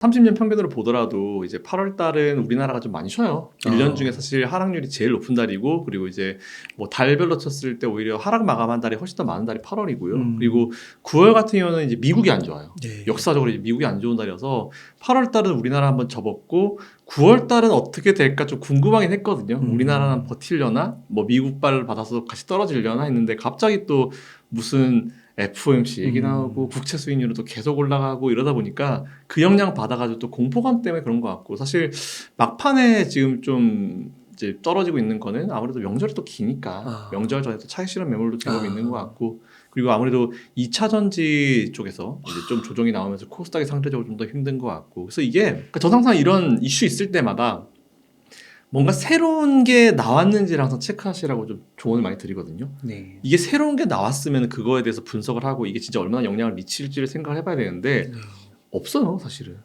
30년 평균으로 보더라도 이제 8월 달은 우리나라가 좀 많이 쉬어요. 1년 중에 사실 하락률이 제일 높은 달이고, 그리고 이제 뭐 달별로 쳤을 때 오히려 하락 마감한 달이 훨씬 더 많은 달이 8월이고요. 그리고 9월 같은 경우는 이제 미국이 안 좋아요. 네. 역사적으로 이제 미국이 안 좋은 달이어서 8월 달은 우리나라 한번 접었고, 9월 달은 어떻게 될까 좀 궁금하긴 했거든요. 우리나라는 버틸려나, 뭐 미국발을 받아서 같이 떨어지려나 했는데 갑자기 또 무슨 FOMC 얘기 나오고 국채 수익률도 계속 올라가고 이러다 보니까 그 영향 받아가지고 또 공포감 때문에 그런 것 같고, 사실 막판에 지금 좀 이제 떨어지고 있는 거는 아무래도 명절이 또 기니까 명절 전에 또 차익 실현 매물도 제법 있는 것 같고, 그리고 아무래도 2차 전지 쪽에서 이제 좀 조정이 나오면서 코스닥이 상대적으로 좀 더 힘든 것 같고, 그래서 이게 그러니까 저는 항상 이런 이슈 있을 때마다 뭔가 새로운 게 나왔는지를 항상 체크하시라고 좀 조언을 많이 드리거든요. 네. 이게 새로운 게 나왔으면 그거에 대해서 분석을 하고 이게 진짜 얼마나 영향을 미칠지를 생각을 해봐야 되는데 없어요, 사실은.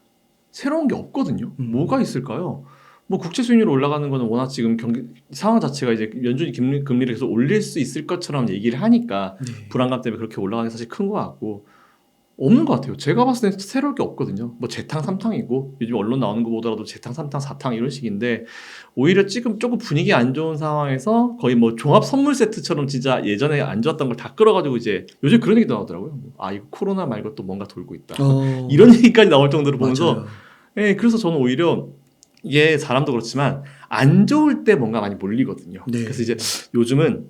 새로운 게 없거든요. 뭐가 있을까요? 뭐 국채 수익률 올라가는 거는 워낙 지금 경기 상황 자체가 이제 연준이 금리를 계속 올릴 수 있을 것처럼 얘기를 하니까 불안감 때문에 그렇게 올라가는 게 사실 큰 것 같고, 없는 것 같아요. 제가 봤을 때 새로울 게 없거든요. 뭐 재탕 3탕이고 요즘 언론 나오는 거 보더라도 재탕 3탕 4탕 이런 식인데, 오히려 지금 조금 분위기 안 좋은 상황에서 거의 뭐 종합 선물 세트처럼 진짜 예전에 안 좋았던 걸 다 끌어가지고 이제 요즘 그런 얘기도 나오더라고요. 아 이거 코로나 말고 또 뭔가 돌고 있다. 이런 얘기까지 나올 정도로 보면서 예, 그래서 저는 오히려 이게 사람도 그렇지만 안 좋을 때 뭔가 많이 몰리거든요. 네. 그래서 이제 요즘은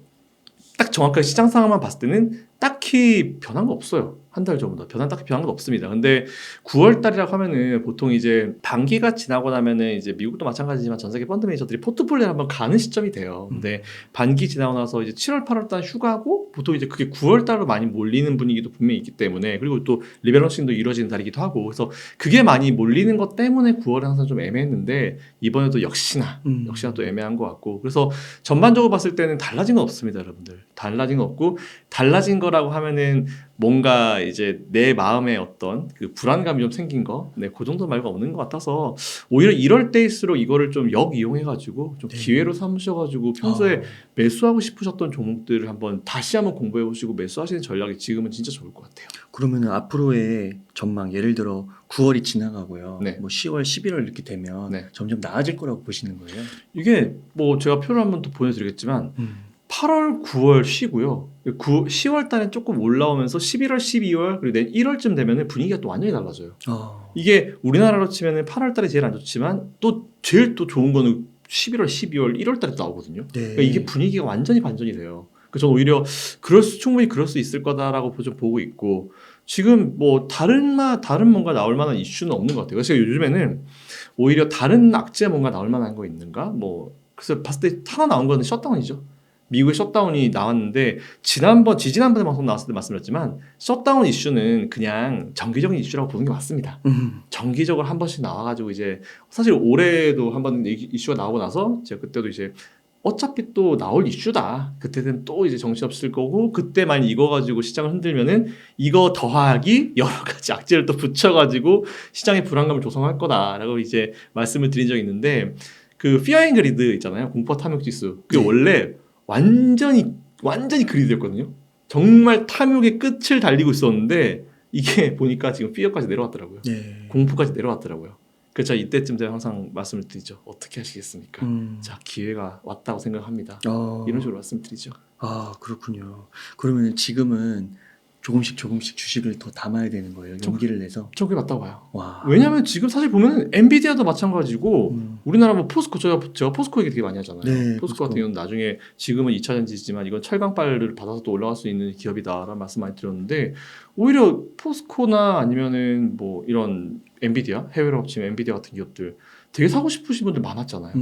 딱 정확하게 시장 상황만 봤을 때는 딱히 변한 거 없어요. 한 달 전보다 딱히 변한 건 없습니다. 근데 9월 달이라고 하면은 보통 이제 반기가 지나고 나면은 이제 미국도 마찬가지지만 전 세계 펀드 매니저들이 포트폴리오를 한번 가는 시점이 돼요. 근데 반기 지나고 나서 이제 7월, 8월 달 휴가고 보통 이제 그게 9월 달로 많이 몰리는 분위기도 분명히 있기 때문에, 그리고 또 리밸런싱도 이루어지는 달이기도 하고, 그래서 그게 많이 몰리는 것 때문에 9월은 항상 좀 애매했는데 이번에도 역시나 또 애매한 것 같고, 그래서 전반적으로 봤을 때는 달라진 건 없습니다, 여러분들. 달라진 건 없고, 달라진 거라고 하면은 뭔가 이제 내 마음에 어떤 그 불안감이 좀 생긴 거, 네, 그 정도 말고 없는 것 같아서 오히려 이럴 때일수록 이거를 좀 역이용해가지고 좀 기회로 삼으셔가지고 평소에 매수하고 싶으셨던 종목들을 한번 다시 한번 공부해보시고 매수하시는 전략이 지금은 진짜 좋을 것 같아요. 그러면은 앞으로의 전망, 예를 들어 9월이 지나가고요. 네. 뭐 10월, 11월 이렇게 되면 네. 점점 나아질 거라고 보시는 거예요? 이게 뭐 제가 표를 한번 또 보내드리겠지만 8월, 9월 쉬고요. 10월 달에 조금 올라오면서 11월, 12월 그리고 내년 1월쯤 되면은 분위기가 또 완전히 달라져요. 이게 우리나라로 치면은 8월 달이 제일 안 좋지만 또 제일 또 좋은 거는 11월, 12월, 1월 달에 나오거든요. 그러니까 이게 분위기가 완전히 반전이 돼요. 그래서 저는 오히려 충분히 그럴 수 있을 거다라고 좀 보고 있고, 지금 뭐 다른 뭔가 나올 만한 이슈는 없는 것 같아요. 그래서 요즘에는 오히려 다른 악재 뭔가 나올 만한 거 있는가? 뭐 그래서 봤을 때 하나 나온 거는 셧다운이죠. 미국의 셧다운이 나왔는데 지지난번에 방송 나왔을 때 말씀드렸지만 셧다운 이슈는 그냥 정기적인 이슈라고 보는 게 맞습니다. 정기적으로 한 번씩 나와가지고 이제 사실 올해도 한 번 이슈가 나오고 나서 제가 그때도 이제 어차피 또 나올 이슈다. 그때는 또 이제 정신없을 거고, 그때만 이거 가지고 시장을 흔들면은 이거 더하기 여러 가지 악재를 또 붙여가지고 시장의 불안감을 조성할 거다라고 이제 말씀을 드린 적이 있는데, 그 피어 앤 그리드 있잖아요. 공포 탐욕 지수. 그게 원래 완전히 그리드였거든요. 정말 탐욕의 끝을 달리고 있었는데 이게 보니까 지금 피어까지 내려왔더라고요. 공포까지 내려왔더라고요. 그래서 이때쯤 제가 항상 말씀을 드리죠. 어떻게 하시겠습니까? 자, 기회가 왔다고 생각합니다. 이런 식으로 말씀드리죠. 아, 그렇군요. 그러면 지금은 조금씩 주식을 더 담아야 되는 거예요. 용기를 내서. 저 그게 맞다고 봐요. 와. 왜냐하면 지금 사실 보면 엔비디아도 마찬가지고 우리나라 뭐 포스코, 제가 포스코 얘기 되게 많이 하잖아요. 네, 포스코 같은 경우는 나중에 지금은 2차 전지지만 이건 철강빨을 받아서 또 올라갈 수 있는 기업이다라는 말씀 많이 드렸는데, 오히려 포스코나 아니면은 뭐 이런 엔비디아, 해외로 합치면 엔비디아 같은 기업들 되게 사고 싶으신 분들 많았잖아요.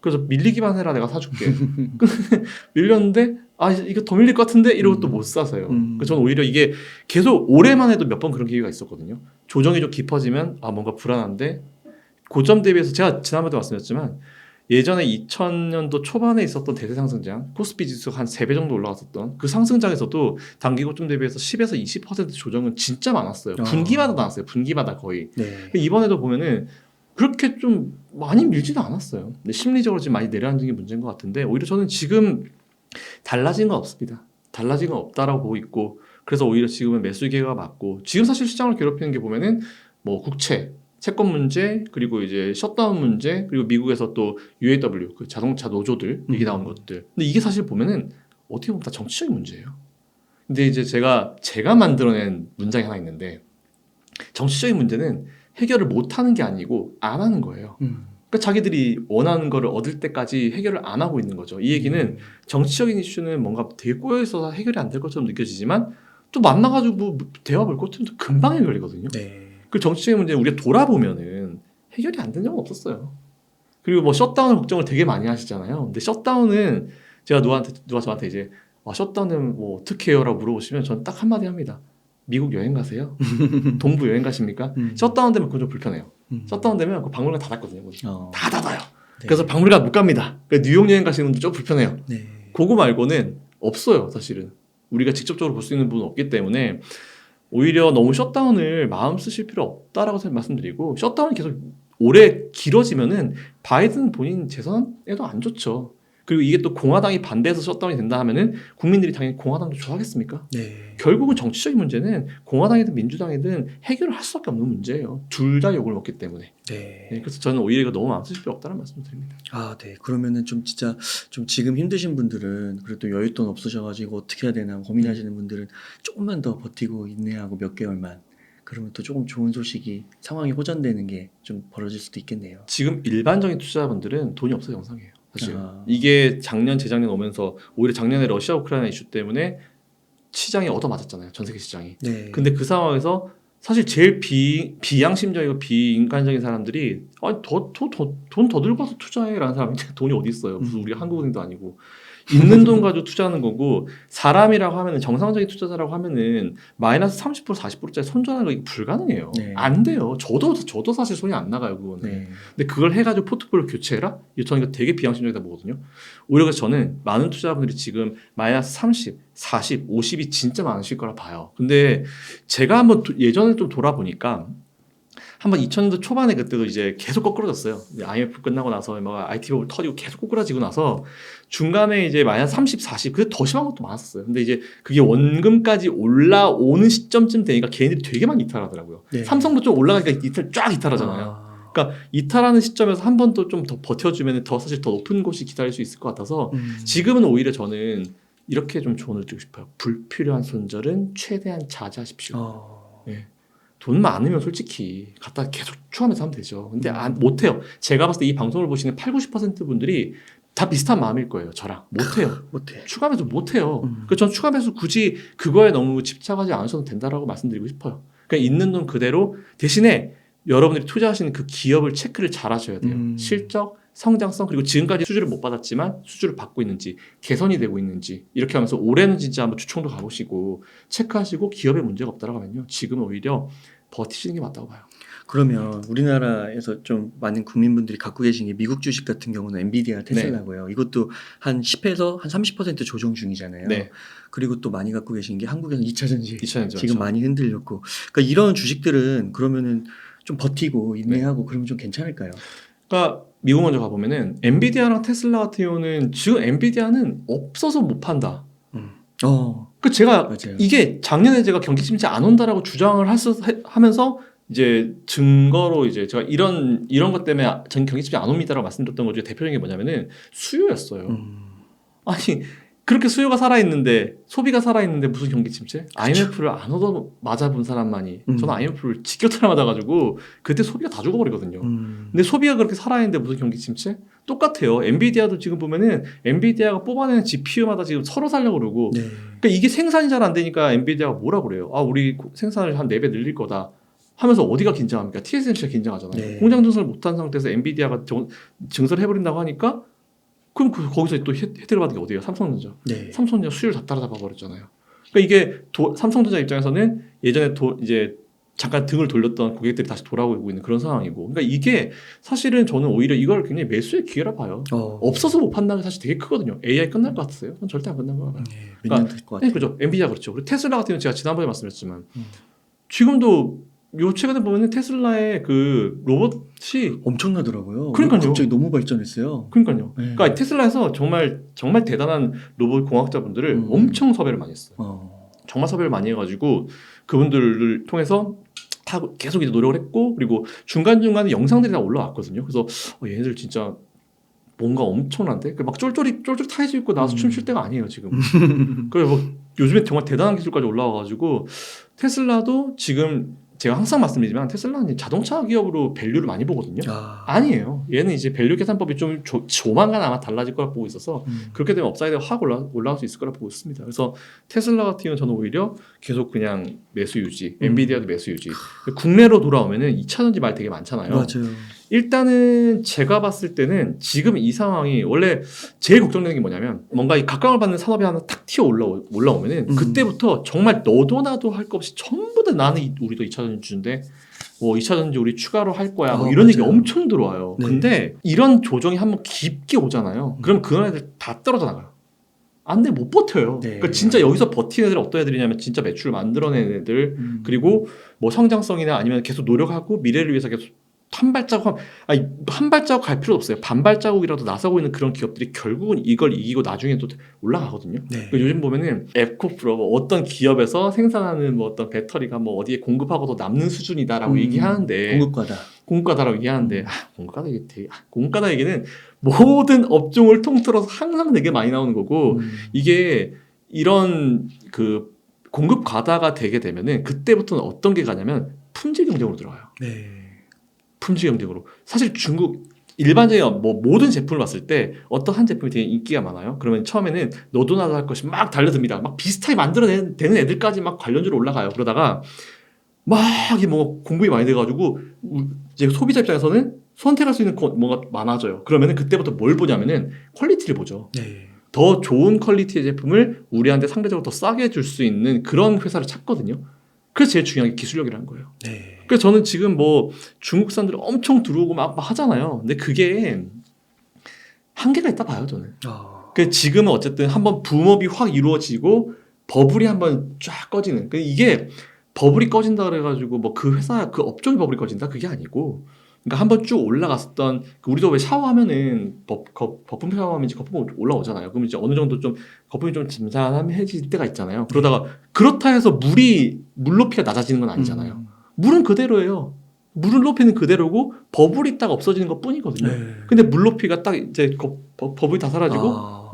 그래서 밀리기만 해라, 내가 사줄게. 밀렸는데 아 이거 더 밀릴 것 같은데 이러고 또 못 사서요. 그래서 저는 오히려 이게 계속 올해만 해도 몇 번 그런 기회가 있었거든요. 조정이 좀 깊어지면 아 뭔가 불안한데, 고점 대비해서 제가 지난번에도 말씀드렸지만 예전에 2000년도 초반에 있었던 대세 상승장 코스피 지수가 한 3배 정도 올라갔었던 그 상승장에서도 단기 고점 대비해서 10에서 20% 조정은 진짜 많았어요. 분기마다 나왔어요. 분기마다 거의. 이번에도 보면은 그렇게 좀 많이 밀지도 않았어요. 근데 심리적으로 지금 많이 내려앉은 게 문제인 것 같은데, 오히려 저는 지금 달라진 건 없습니다. 달라진 건 없다라고 보고 있고, 그래서 오히려 지금은 매수 기회가 맞고, 지금 사실 시장을 괴롭히는 게 보면은 뭐 국채, 채권 문제, 그리고 이제 셧다운 문제, 그리고 미국에서 또 UAW 그 자동차 노조들 얘기 나온 것들. 근데 이게 사실 보면은 어떻게 보면 다 정치적인 문제예요. 근데 이제 제가 만들어낸 문장이 하나 있는데, 정치적인 문제는 해결을 못 하는 게 아니고 안 하는 거예요. 그러니까 자기들이 원하는 거를 얻을 때까지 해결을 안 하고 있는 거죠. 이 얘기는 정치적인 이슈는 뭔가 되게 꼬여 있어서 해결이 안 될 것처럼 느껴지지만 또 만나가지고 대화 볼 것들은 또 금방 해결되거든요. 네. 그 정치적인 문제는 우리가 돌아보면은 해결이 안 된 적은 없었어요. 그리고 뭐 셧다운 걱정을 되게 많이 하시잖아요. 근데 셧다운은 제가 누가 저한테 이제 셧다운은 뭐 어떻게 해요? 라고 물어보시면 저는 딱 한마디 합니다. 미국 여행 가세요? 동부 여행 가십니까? 셧다운 되면 그건 좀 불편해요. 셧다운 되면 그 박물관 다 닫거든요. 다 닫아요. 네. 그래서 박물관 못 갑니다. 그러니까 뉴욕 여행 가시는 분들 좀 불편해요. 네. 그거 말고는 없어요, 사실은. 우리가 직접적으로 볼 수 있는 부분은 없기 때문에 오히려 너무 셧다운을 마음 쓰실 필요 없다라고 말씀드리고, 셧다운이 계속 오래 길어지면은 바이든 본인 재선에도 안 좋죠. 그리고 이게 또 공화당이 반대해서 셧다운이 된다 하면은 국민들이 당연히 공화당도 좋아하겠습니까? 네. 결국은 정치적인 문제는 공화당이든 민주당이든 해결을 할 수밖에 없는 문제예요. 둘 다 욕을 먹기 때문에. 네. 네, 그래서 저는 오히려 이거 너무 마음 쓰실 필요 없다는 말씀을 드립니다. 아, 네. 그러면은 좀 진짜 좀 지금 힘드신 분들은, 그래도 여윳돈 없으셔가지고 어떻게 해야 되나 고민하시는 분들은 조금만 더 버티고 인내하고 몇 개월만, 그러면 또 조금 좋은 소식이, 상황이 호전되는 게 좀 벌어질 수도 있겠네요. 지금 일반적인 투자자분들은 돈이 없어서 영상이에요. 사실 이게 이게 작년 재작년 오면서 오히려 작년에 러시아 우크라이나 이슈 때문에 시장이 얻어맞았잖아요. 전 세계 시장이. 네. 근데 그 상황에서 사실 제일 비양심적이고 비인간적인 사람들이 돈 더 들고 와서 투자해라는 사람인데 돈이 어디 있어요? 무슨 우리가 한국은행도 아니고. 있는 돈 가지고 투자하는 거고, 사람이라고 하면은, 정상적인 투자자라고 하면은 마이너스 30% 40%짜리 손절하는 거 이거 불가능해요. 네. 안 돼요. 저도 사실 손이 안 나가요, 그거는. 네. 근데 그걸 해가지고 포트폴리오 교체해라? 저는 이거 되게 비양심적이다 보거든요. 오히려 그래서 저는 많은 투자자분들이 지금 마이너스 30, 40, 50이 진짜 많으실 거라 봐요. 근데 제가 한번 예전에 좀 돌아보니까 한번 2000년도 초반에 그때도 이제 계속 거꾸로졌어요. IMF 끝나고 나서 뭐 IT 버블 터지고 계속 꼬꾸라지고 나서 중간에 이제 마이너스 30, 40, 그게 더 심한 것도 많았어요. 근데 이제 그게 원금까지 올라오는 시점쯤 되니까 개인들이 되게 많이 이탈하더라고요. 네. 삼성도 좀 올라가니까 쫙 이탈하잖아요. 그러니까 이탈하는 시점에서 한 번 또 좀 더 버텨주면 더 사실 더 높은 곳이 기다릴 수 있을 것 같아서 지금은 오히려 저는 이렇게 좀 조언을 드리고 싶어요. 불필요한 손절은 최대한 자제하십시오. 네. 돈 많으면 솔직히 갖다 계속 추하면서 하면 되죠. 근데 못해요. 제가 봤을 때 이 방송을 보시는 80-90% 분들이 다 비슷한 마음일 거예요. 저랑. 못해요. 못해. 추가매수 못해요. 그래서 전 추가매수 굳이 그거에 너무 집착하지 않으셔도 된다라고 말씀드리고 싶어요. 그러니까 있는 돈 그대로, 대신에 여러분들이 투자하시는 그 기업을 체크를 잘 하셔야 돼요. 실적, 성장성, 그리고 지금까지 수주를 못 받았지만 수주를 받고 있는지, 개선이 되고 있는지, 이렇게 하면서 올해는 진짜 한번 주총도 가보시고 체크하시고 기업에 문제가 없다라고 하면요, 지금은 오히려 버티시는 게 맞다고 봐요. 그러면 우리나라에서 좀 많은 국민분들이 갖고 계신 게 미국 주식 같은 경우는 엔비디아, 테슬라고요. 네. 이것도 한 10에서 한 30% 조정 중이잖아요. 네. 그리고 또 많이 갖고 계신 게 한국에서 2차 전지 지금 그렇죠. 많이 흔들렸고, 그러니까 이런 주식들은 그러면은 좀 버티고 인내하고 네. 그러면 좀 괜찮을까요? 그러니까 미국 먼저 가보면은 엔비디아랑 테슬라 같은 경우는 지금 엔비디아는 없어서 못 판다. 그 제가 맞아요. 이게 작년에 제가 경기 침체 안 온다라고 주장을 하면서 이제 증거로 이제 제가 이런 것 때문에 전 경기 침체 안 옵니다라고 말씀드렸던 것 중에 대표적인 게 뭐냐면은 수요였어요. 아니 그렇게 수요가 살아있는데, 소비가 살아있는데 무슨 경기 침체? IMF를 안 얻어 맞아본 사람만이, 저는 IMF를 직격탄을 맞아가지고 그때 소비가 다 죽어버리거든요. 근데 소비가 그렇게 살아있는데 무슨 경기 침체? 똑같아요. 엔비디아도 지금 보면은 엔비디아가 뽑아내는 GPU마다 지금 서로 살려고 그러고, 네. 그러니까 이게 생산이 잘 안 되니까 엔비디아가 뭐라 그래요? 아, 우리 생산을 한 4배 늘릴 거다 하면서 어디가 긴장합니까? TSMC가 긴장하잖아요. 네. 공장 증설을 못한 상태에서 엔비디아가 증설을 해버린다고 하니까, 그럼 거기서 또 혜택을 받은 게 어디예요? 삼성전자. 네. 삼성전자 수율 다 따라잡아 버렸잖아요. 그러니까 이게 삼성전자 입장에서는 예전에 이제 잠깐 등을 돌렸던 고객들이 다시 돌아오고 있는 그런 상황이고, 그러니까 이게 사실은 저는 오히려 이걸 굉장히 매수의 기회라 봐요. 없어서 못 판다는 게 사실 되게 크거든요. AI 끝날 것 같으세요? 그건 절대 안 끝난 거 같아요. 몇 년 될 것 같아요. 네, 그죠. 엔비디아 그렇죠. 그리고 테슬라 같은 경우는 제가 지난번에 말씀드렸지만 지금도 요 최근에 보면은 테슬라의 그 로봇이 엄청나더라고요. 그러니까요. 갑자기 너무 발전했어요. 그러니까요. 네. 그러니까 테슬라에서 정말 대단한 로봇 공학자분들을 엄청 섭외를 많이 했어요. 정말 섭외를 많이 해가지고 그분들을 통해서 타고 계속 이제 노력을 했고 그리고 중간중간에 영상들이 다 올라왔거든요. 그래서 얘네들 진짜 뭔가 엄청난데 막 쫄쫄이 타이즈 입고 나와서 춤출 때가 아니에요 지금. 그래서 뭐 요즘에 정말 대단한 기술까지 올라와가지고 테슬라도 지금 제가 항상 말씀드리지만 테슬라는 자동차 기업으로 밸류를 많이 보거든요. 아니에요. 얘는 이제 밸류 계산법이 좀 조만간 아마 달라질 거라 보고 있어서 그렇게 되면 업사이드가 확 올라올 수 있을 거라 보고 있습니다. 그래서 테슬라 같은 경우는 저는 오히려 계속 그냥 매수 유지, 엔비디아도 매수 유지. 국내로 돌아오면은 2차전지 말 되게 많잖아요. 맞아요. 일단은 제가 봤을 때는 지금 이 상황이 원래 제일 걱정되는 게 뭐냐면 뭔가 이 각광을 받는 산업이 하나 탁 튀어 올라오면은 그때부터 정말 너도 나도 할 거 없이 전부 다 나는 우리도 2차전지 주인데 뭐 2차전지 우리 추가로 할 거야 뭐 이런 얘기 엄청 들어와요. 네. 근데 이런 조정이 한번 깊게 오잖아요. 그럼 그런 애들 다 떨어져 나가요. 안 돼, 못 버텨요. 네. 그러니까 진짜 여기서 버티는 애들 어떤 애들이냐면 진짜 매출을 만들어내는 애들 그리고 뭐 성장성이나 아니면 계속 노력하고 미래를 위해서 계속 한 발자국 갈 필요도 없어요. 반 발자국이라도 나서고 있는 그런 기업들이 결국은 이걸 이기고 나중에 또 올라가거든요. 네. 요즘 보면은 에코프로 뭐 어떤 기업에서 생산하는 뭐 어떤 배터리가 뭐 어디에 공급하고도 남는 수준이다라고 얘기하는데 공급가다라고 얘기하는데 공급가다 얘기는 모든 업종을 통틀어서 항상 되게 많이 나오는 거고 이게 이런 그 공급 과다가 되게 되면은 그때부터는 어떤 게 가냐면 품질 경쟁으로 들어가요. 네. 품질 경쟁으로. 사실 중국 일반적인 뭐 모든 제품을 봤을 때 어떤 한 제품이 되게 인기가 많아요. 그러면 처음에는 너도 나도 할 것이 막 달려듭니다. 막 비슷하게 만들어내는 애들까지 막 관련주로 올라가요. 그러다가 막 이게 뭐 공급이 많이 돼가지고 이제 소비자 입장에서는 선택할 수 있는 뭔가 많아져요. 그러면은 그때부터 뭘 보냐면은 퀄리티를 보죠. 네. 더 좋은 퀄리티의 제품을 우리한테 상대적으로 더 싸게 줄 수 있는 그런 회사를 찾거든요. 그래서 제일 중요한 게 기술력이라는 거예요. 네. 그래서 저는 지금 뭐 중국산들 엄청 들어오고 막 하잖아요. 근데 그게 한계가 있다 봐요, 저는. 그 지금은 어쨌든 한번 붐업이 확 이루어지고 버블이 한번 쫙 꺼지는. 이게 버블이 꺼진다 그래가지고 뭐 그 회사 그 업종이 버블이 꺼진다 그게 아니고. 그러니까 한번 쭉 올라갔었던 우리도 왜 샤워하면은 거품 샤워하면 이제 거품 올라오잖아요. 그러면 이제 어느 정도 좀 거품이 좀 잠잠해질 때가 있잖아요. 그러다가 그렇다 해서 물 높이가 낮아지는 건 아니잖아요. 물은 그대로예요. 물은 높이는 그대로고 버블이 딱 없어지는 것 뿐이거든요. 네. 근데 물 높이가 딱 이제 버블이 다 사라지고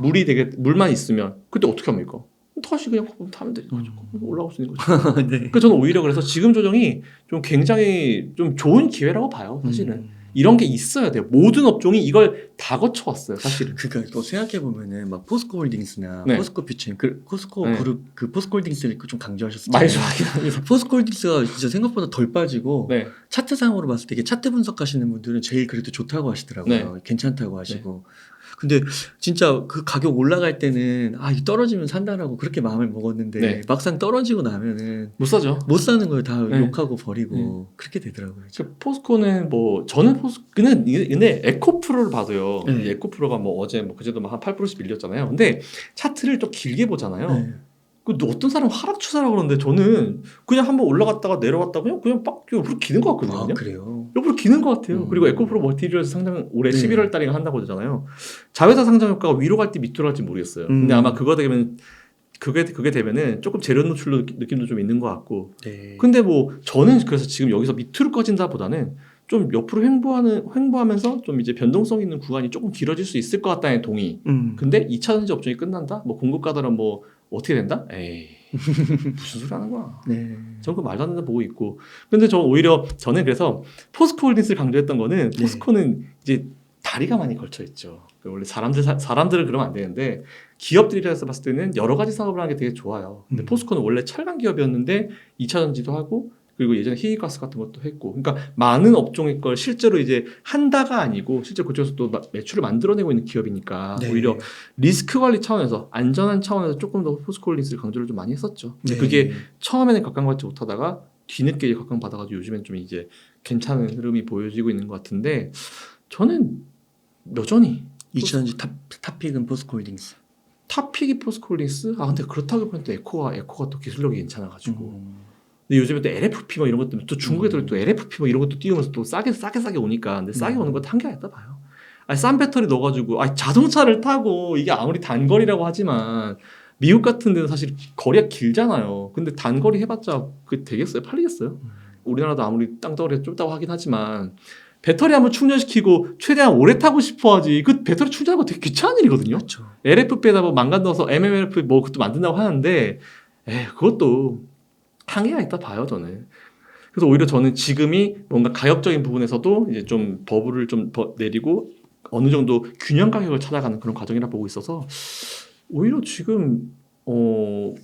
물만 있으면 그때 어떻게 합니까? 다시 그냥 거품 타면 되는 거죠. 올라올 수 있는 거죠. 네. 그러니까 저는 오히려 그래서 지금 조정이 좀 굉장히 좀 좋은 기회라고 봐요. 사실은 이런 게 있어야 돼요. 모든 업종이 이걸 다 거쳐왔어요. 사실은. 그러니까 또 생각해 보면은 막 포스코홀딩스나 네. 포스코퓨처 포스코 네. 그룹 그 포스코홀딩스를 좀 강조하셨잖아요. 많이 좋아하긴 합니다. 포스코홀딩스가 진짜 생각보다 덜 빠지고 네. 차트상으로 봤을 때 이게 차트 분석하시는 분들은 제일 그래도 좋다고 하시더라고요. 네. 괜찮다고 하시고. 근데 진짜 그 가격 올라갈 때는 이 떨어지면 산다라고 그렇게 마음을 먹었는데 네. 막상 떨어지고 나면은 못 사죠. 못 사는 걸 다 네. 욕하고 버리고 그렇게 되더라고요. 포스코는 뭐 저는 근데 에코프로를 봐도요. 네. 에코프로가 뭐 어제 뭐 그제도 한 8%씩 밀렸잖아요. 근데 차트를 좀 길게 보잖아요. 네. 그 어떤 사람 하락 추세라고 그러는데 저는 그냥 한번 올라갔다가 내려갔다가 그냥 빡 옆으로 기는 것 같거든요. 그래요? 옆으로 기는 것 같아요. 그리고 에코프로 머티리얼스 상장 올해 네. 11월 달에 한다고 하잖아요. 자회사 상장 효과가 위로 갈지 밑으로 갈지 모르겠어요. 근데 아마 그게 되면은 조금 재료 노출 느낌도 좀 있는 것 같고. 네. 근데 뭐 저는 그래서 지금 여기서 밑으로 꺼진다보다는 좀 옆으로 횡보하면서 좀 이제 변동성 있는 구간이 조금 길어질 수 있을 것 같다는 동의. 근데 2차전지 업종이 끝난다? 뭐 공급 가다는 뭐 어떻게 된다? 에이 무슨 소리 하는 거야. 네. 저는 그 말도 안 된다 보고 있고. 근데 저는 그래서 포스코홀딩스를 강조했던 거는 포스코는 이제 다리가 많이 걸쳐 있죠. 원래 사람들은 그러면 안 되는데 기업들 입장에서 봤을 때는 여러 가지 사업을 하는 게 되게 좋아요. 근데 포스코는 원래 철강 기업이었는데 2차전지도 하고 그리고 예전에 희귀가스 같은 것도 했고, 그러니까 많은 업종의 걸 실제로 이제 한다가 아니고 실제 그쪽에서 또 매출을 만들어내고 있는 기업이니까 네. 오히려 리스크 관리 차원에서 안전한 차원에서 조금 더 포스코홀딩스를 강조를 좀 많이 했었죠. 근데 네. 그게 처음에는 각광받지 못하다가 뒤늦게 각광받아가지고 요즘엔 좀 이제 괜찮은 흐름이 보여지고 있는 것 같은데 저는 여전히 2차전지 탑픽은 포스코홀딩스. 탑픽이 포스코홀딩스? 근데 그렇다고 보면 또 에코가 또 기술력이 괜찮아가지고. 근데 요즘에 또 LFP 뭐 이런 것도 또 중국 애들이 또 LFP 뭐 이런 것도 띄우면서 또 싸게 오니까. 근데 싸게 오는 건 한계가 있다 봐요. 싼 배터리 넣어가지고 자동차를 타고 이게 아무리 단거리라고 하지만 미국 같은 데는 사실 거리가 길잖아요. 근데 단거리 해봤자 그 되겠어요? 팔리겠어요? 우리나라도 아무리 땅덩어리가 좁다고 하긴 하지만 배터리 한번 충전시키고 최대한 오래 타고 싶어하지 그 배터리 충전하는 거 되게 귀찮은 일이거든요. 그렇죠. LFP에다 뭐 망간 넣어서 MMLF 뭐 그것도 만든다고 하는데 그것도 한계가 있다 봐요 저는. 그래서 오히려 저는 지금이 뭔가 가격적인 부분에서도 이제 좀 버블을 좀 내리고 어느 정도 균형 가격을 찾아가는 그런 과정이라 보고 있어서 오히려 지금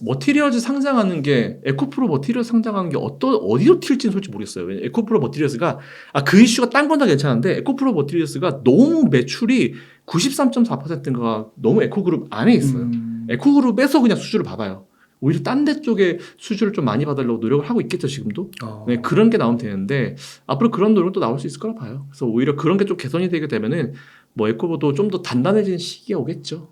머티리얼즈 상장하는 게 에코프로 머티리얼즈 상장하는 게 어디로 튈지는 솔직히 모르겠어요. 왜냐면 에코프로 머티리얼즈가 그 이슈가 딴 건 다 괜찮은데 에코프로 머티리얼즈가 너무 매출이 93.4%인가 너무 에코그룹 안에 있어요. 에코그룹에서 그냥 수주를 받아요. 오히려 딴 데 쪽에 수주를 좀 많이 받으려고 노력을 하고 있겠죠 지금도. 네, 그런 게 나오면 되는데 앞으로 그런 노력도 나올 수 있을 거라 봐요. 그래서 오히려 그런 게 좀 개선이 되게 되면은 뭐 에코보도 좀 더 단단해지는 시기가 오겠죠.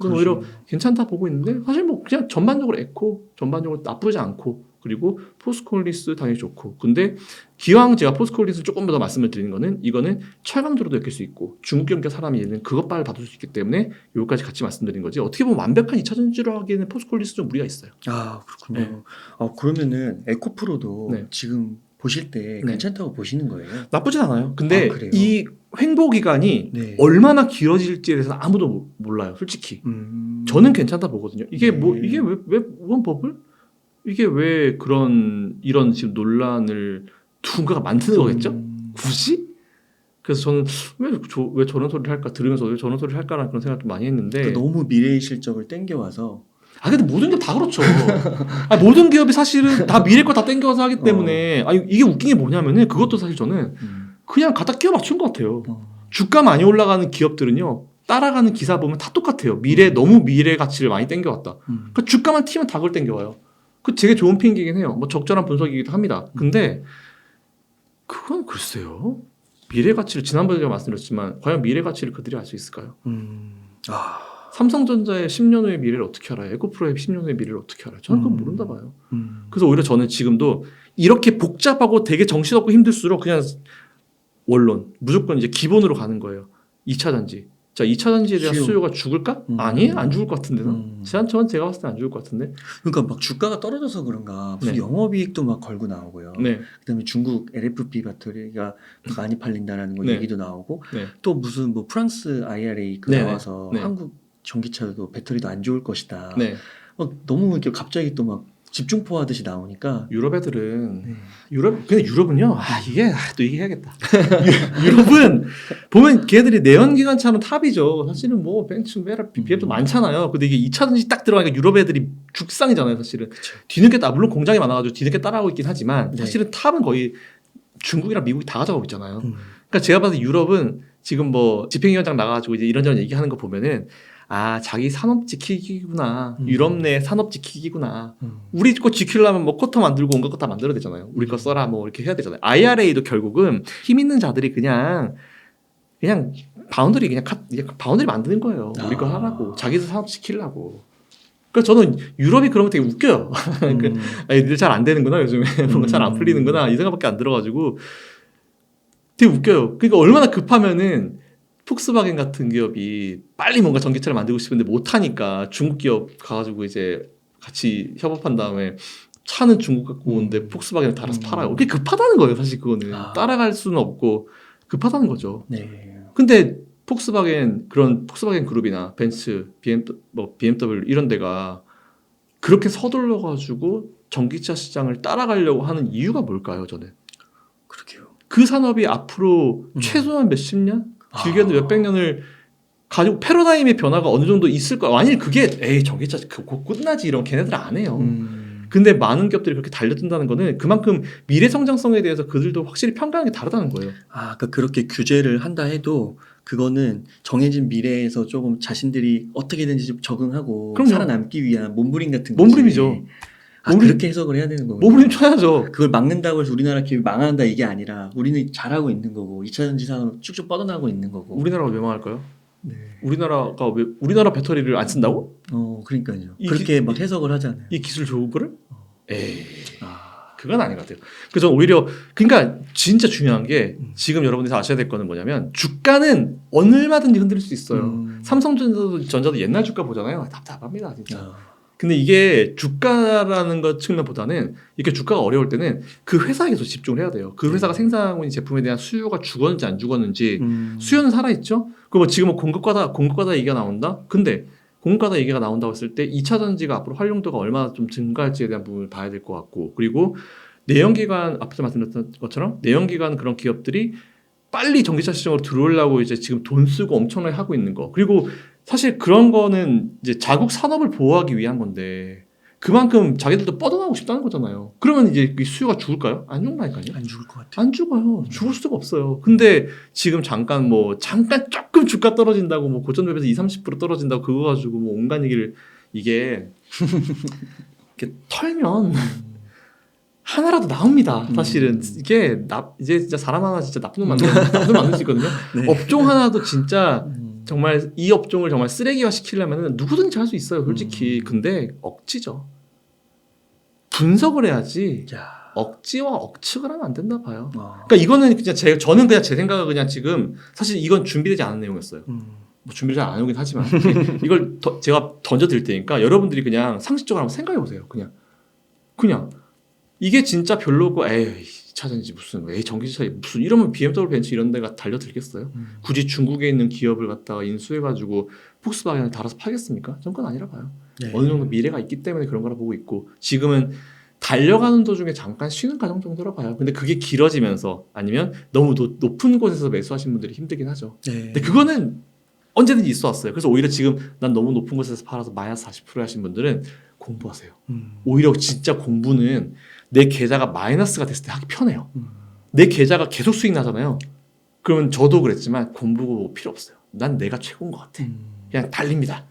그래서 오히려 괜찮다 보고 있는데 사실 뭐 그냥 전반적으로 에코 전반적으로 나쁘지 않고 그리고 포스콜리스 당연히 좋고 근데 기왕 제가 포스콜리스 조금 더 말씀을 드리는 거는 이거는 철강주로도 엮일 수 있고 중국 경제 사람이 있는 그것빨을 받을 수 있기 때문에 여기까지 같이 말씀드린 거지 어떻게 보면 완벽한 2차전지로 하기에는 포스콜리스 좀 무리가 있어요. 그렇군요. 네. 그러면은 에코프로도 네. 지금 보실 때 괜찮다고 보시는 거예요? 나쁘진 않아요. 근데 그래요? 이 횡보 기간이 네. 얼마나 길어질지에 대해서 아무도 몰라요, 솔직히. 저는 괜찮다 보거든요. 이게 이게 왜 원버블? 이게 왜 이런 지금 논란을 누군가가 만드는 거겠죠? 굳이? 그래서 저는 왜 저런 소리를 할까 들으면서 왜 저런 소리를 할까라는 그런 생각을 좀 많이 했는데 그러니까 너무 미래의 실적을 땡겨와서 근데 모든 게 다 그렇죠. 모든 기업이 사실은 다 미래 거 다 땡겨와서 하기 때문에 이게 웃긴 게 뭐냐면은 그것도 사실 저는 그냥 갖다 끼워 맞춘 것 같아요. 주가 많이 올라가는 기업들은요 따라가는 기사 보면 다 똑같아요. 너무 미래 가치를 많이 땡겨왔다. 그러니까 주가만 튀면 다 그걸 땡겨와요. 그 되게 좋은 핑계이긴 해요. 뭐 적절한 분석이기도 합니다. 근데 그건 글쎄요. 미래 가치를 지난번에 제가 말씀드렸지만 과연 미래 가치를 그들이 알 수 있을까요? 삼성전자의 10년 후의 미래를 어떻게 알아요? 에코프로의 10년 후의 미래를 어떻게 알아요? 저는 그건 모른다 봐요. 그래서 오히려 저는 지금도 이렇게 복잡하고 되게 정신없고 힘들수록 그냥 원론 무조건 이제 기본으로 가는 거예요. 2차전지. 자, 2차전지에 대한 수요가 죽을까? 아니, 안 죽을 것 같은데. 저는 제가 봤을 때 안 죽을 것 같은데. 그러니까 막 주가가 떨어져서 그런가 무슨 영업이익도 막 걸고 나오고요. 그다음에 중국 LFP 배터리가 많이 팔린다라는 거 얘기도 나오고 또 무슨 뭐 프랑스 IRA 나와서 한국 전기차도 배터리도 안 좋을 것이다. 너무 이렇게 갑자기 또 막 집중포하듯이 나오니까 유럽 애들은 근데 유럽은요 또 얘기해야겠다. 유럽은 보면 걔네들이 내연기관차는 탑이죠. 사실은 뭐 벤츠, 메라, BM도 많잖아요. 근데 이게 2차전지 딱 들어가니까 유럽 애들이 죽상이잖아요. 사실은 뒤늦게 물론 공장이 많아가지고 뒤늦게 따라하고 있긴 하지만 사실은 탑은 거의 중국이랑 미국이 다 가져가고 있잖아요. 그러니까 제가 봐서 유럽은 지금 뭐 집행위원장 나가가지고 이제 이런저런 얘기하는 거 보면은 자기 산업 지키기구나. 유럽 내 산업 지키기구나. 우리 거 지키려면 뭐 쿼터 만들고 온갖 거 다 만들어야 되잖아요. 우리 거 써라 뭐 이렇게 해야 되잖아요. IRA도 결국은 힘 있는 자들이 그냥 바운더리 바운더리 만드는 거예요. 우리 거 하라고. 자기도 산업 지키려고. 그러니까 저는 유럽이 그러면 되게 웃겨요. 일 잘 안 되는구나 요즘에. 뭔가 잘 안 풀리는구나 이 생각밖에 안 들어가지고 되게 웃겨요. 그러니까 얼마나 급하면은 폭스바겐 같은 기업이 빨리 뭔가 전기차를 만들고 싶은데 못하니까 중국 기업 가가지고 이제 같이 협업한 다음에 차는 중국 갖고 오는데 폭스바겐을 달아서 팔아요. 그게 급하다는 거예요. 사실 그거는 따라갈 수는 없고 급하다는 거죠. 근데 폭스바겐 그룹이나 벤츠, BMW 이런 데가 그렇게 서둘러가지고 전기차 시장을 따라가려고 하는 이유가 뭘까요? 저는 그러게요. 그 산업이 앞으로 최소한 몇십 년? 길게는 몇백 년을 가지고 패러다임의 변화가 어느 정도 있을 거야. 만일 그게 전기차 곧 끝나지 이런 걔네들 안 해요. 근데 많은 기업들이 그렇게 달려든다는 거는 그만큼 미래 성장성에 대해서 그들도 확실히 평가하는 게 다르다는 거예요. 그러니까 그렇게 규제를 한다 해도 그거는 정해진 미래에서 조금 자신들이 어떻게든지 좀 적응하고 살아남기 위한 몸부림 같은 거지. 몸부림이죠. 그렇게 해석을 해야 되는 거군요. 몸부림 쳐야죠. 그걸 막는다고 해서 우리나라 기업이 망한다 이게 아니라 우리는 잘하고 있는 거고 2차전지 산업 쭉쭉 뻗어나가고 있는 거고. 우리나라가 왜 망할까요? 우리나라 배터리를 안 쓴다고? 그러니까요. 그렇게 막 해석을 하잖아요. 이 기술 좋은 거를? 그건 아닌 것 같아요. 그래서 저는 오히려 그러니까 진짜 중요한 게 지금 여러분들이 아셔야 될 거는 뭐냐면 주가는 얼마든지 흔들 수 있어요. 삼성전자도 옛날 주가 보잖아요. 답답합니다 진짜. 근데 이게 주가라는 것 측면보다는 이렇게 주가가 어려울 때는 그 회사에 계속 집중을 해야 돼요. 그 회사가 생산하고 있는 제품에 대한 수요가 죽었는지 안 죽었는지 수요는 살아있죠. 그리고 지금은 공급과다 얘기가 나온다. 근데 공급과다 얘기가 나온다고 했을 때 2차 전지가 앞으로 활용도가 얼마나 좀 증가할지에 대한 부분을 봐야 될 것 같고 그리고 내연기관 앞에서 말씀드렸던 것처럼 내연기관 그런 기업들이 빨리 전기차 시장으로 들어오려고 이제 지금 돈 쓰고 엄청나게 하고 있는 거. 그리고 사실 그런 거는 이제 자국 산업을 보호하기 위한 건데 그만큼 자기들도 뻗어나오고 싶다는 거잖아요. 그러면 이제 이 수요가 죽을까요? 안 죽나니까요. 안 죽을 것 같아요. 안 죽어요. 죽을 수가 없어요. 근데 지금 잠깐 조금 주가 떨어진다고 뭐 고점 대비해서 20-30% 떨어진다고 그거 가지고 뭐 온갖 얘기를 이게 이렇게 털면 하나라도 나옵니다. 사실은 이게 이제 진짜 사람 하나 진짜 나쁜 놈 만들 수 있거든요. 네. 업종 하나도 진짜 정말 이 업종을 정말 쓰레기화 시키려면 누구든지 할 수 있어요, 솔직히. 근데 억지죠. 분석을 해야지. 야. 억지와 억측을 하면 안 된다 봐요. 그러니까 이거는 그냥 저는 그냥 제 생각은 그냥 지금 사실 이건 준비되지 않은 내용이었어요. 뭐 준비를 잘 안 해오긴 하지만 이걸 제가 던져드릴 테니까 여러분들이 그냥 상식적으로 한번 생각해 보세요. 그냥 이게 진짜 별로고 에이 차전지 무슨 전기차 무슨 이러면 BMW 벤츠 이런 데가 달려들겠어요? 굳이 중국에 있는 기업을 갖다가 인수해가지고 폭스바겐을 달아서 팔겠습니까? 저는 그건 아니라 봐요. 네. 어느 정도 미래가 있기 때문에 그런 거라 보고 있고 지금은 달려가는 도중에 잠깐 쉬는 과정 정도라 봐요. 근데 그게 길어지면서 아니면 너무 높은 곳에서 매수하신 분들이 힘들긴 하죠. 네. 근데 그거는 언제든지 있어 왔어요. 그래서 오히려 지금 난 너무 높은 곳에서 팔아서 마이너스 40% 하신 분들은 공부하세요. 오히려 진짜 공부는 내 계좌가 마이너스가 됐을 때 하기 편해요. 내 계좌가 계속 수익 나잖아요. 그러면 저도 그랬지만 공부 필요 없어요. 난 내가 최고인 것 같아. 그냥 달립니다.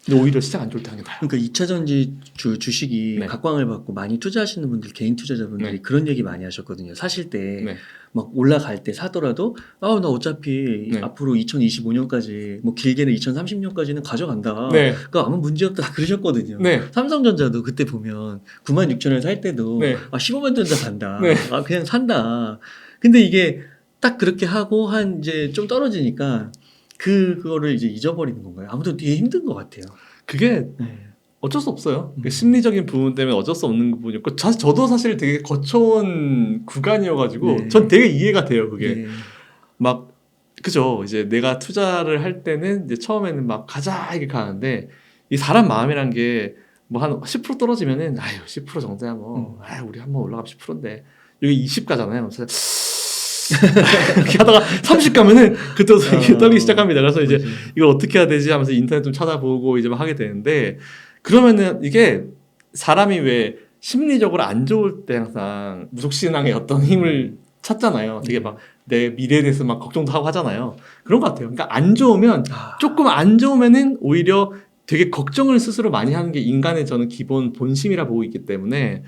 근데 오히려 시장 안 좋을 때 하는 게 나아요. 그러니까 2차 전지 주식이 네. 각광을 받고 많이 투자하시는 분들, 개인 투자자분들이 네. 그런 얘기 많이 하셨거든요. 사실 때 네. 막 올라갈 때 사더라도 나 어차피 네. 앞으로 2025년까지 뭐 길게는 2030년까지는 가져간다. 네. 그러니까 아무 문제 없다 다 그러셨거든요. 네. 삼성전자도 그때 보면 96,000원 살 때도 네. 15만 전자 간다. 네. 그냥 산다. 근데 이게 딱 그렇게 하고 한 이제 좀 떨어지니까 그거를 이제 잊어버리는 건가요? 아무튼 되게 힘든 것 같아요. 그게 네. 어쩔 수 없어요. 심리적인 부분 때문에 어쩔 수 없는 부분이었고 저도 사실 되게 거쳐온 구간이어가지고 네. 전 되게 이해가 돼요. 그게 네. 막 그죠. 이제 내가 투자를 할 때는 이제 처음에는 막 가자 이렇게 가는데 이 사람 마음이란 게 뭐 한 10% 떨어지면은 아유 10% 정도야 뭐 아유 우리 한번 올라가면 10%인데 여기 20 가잖아요. 이렇게 하다가 30 가면은 그때부터 이게 떨리기 시작합니다. 그래서 이제 이걸 어떻게 해야 되지 하면서 인터넷 좀 찾아보고 이제 막 하게 되는데 그러면은 이게 사람이 왜 심리적으로 안 좋을 때 항상 무속신앙의 어떤 힘을 찾잖아요. 되게 막 내 미래에 대해서 막 걱정도 하고 하잖아요. 그런 것 같아요. 그러니까 안 좋으면 조금 안 좋으면은 오히려 되게 걱정을 스스로 많이 하는 게 인간의 저는 기본 본심이라 보고 있기 때문에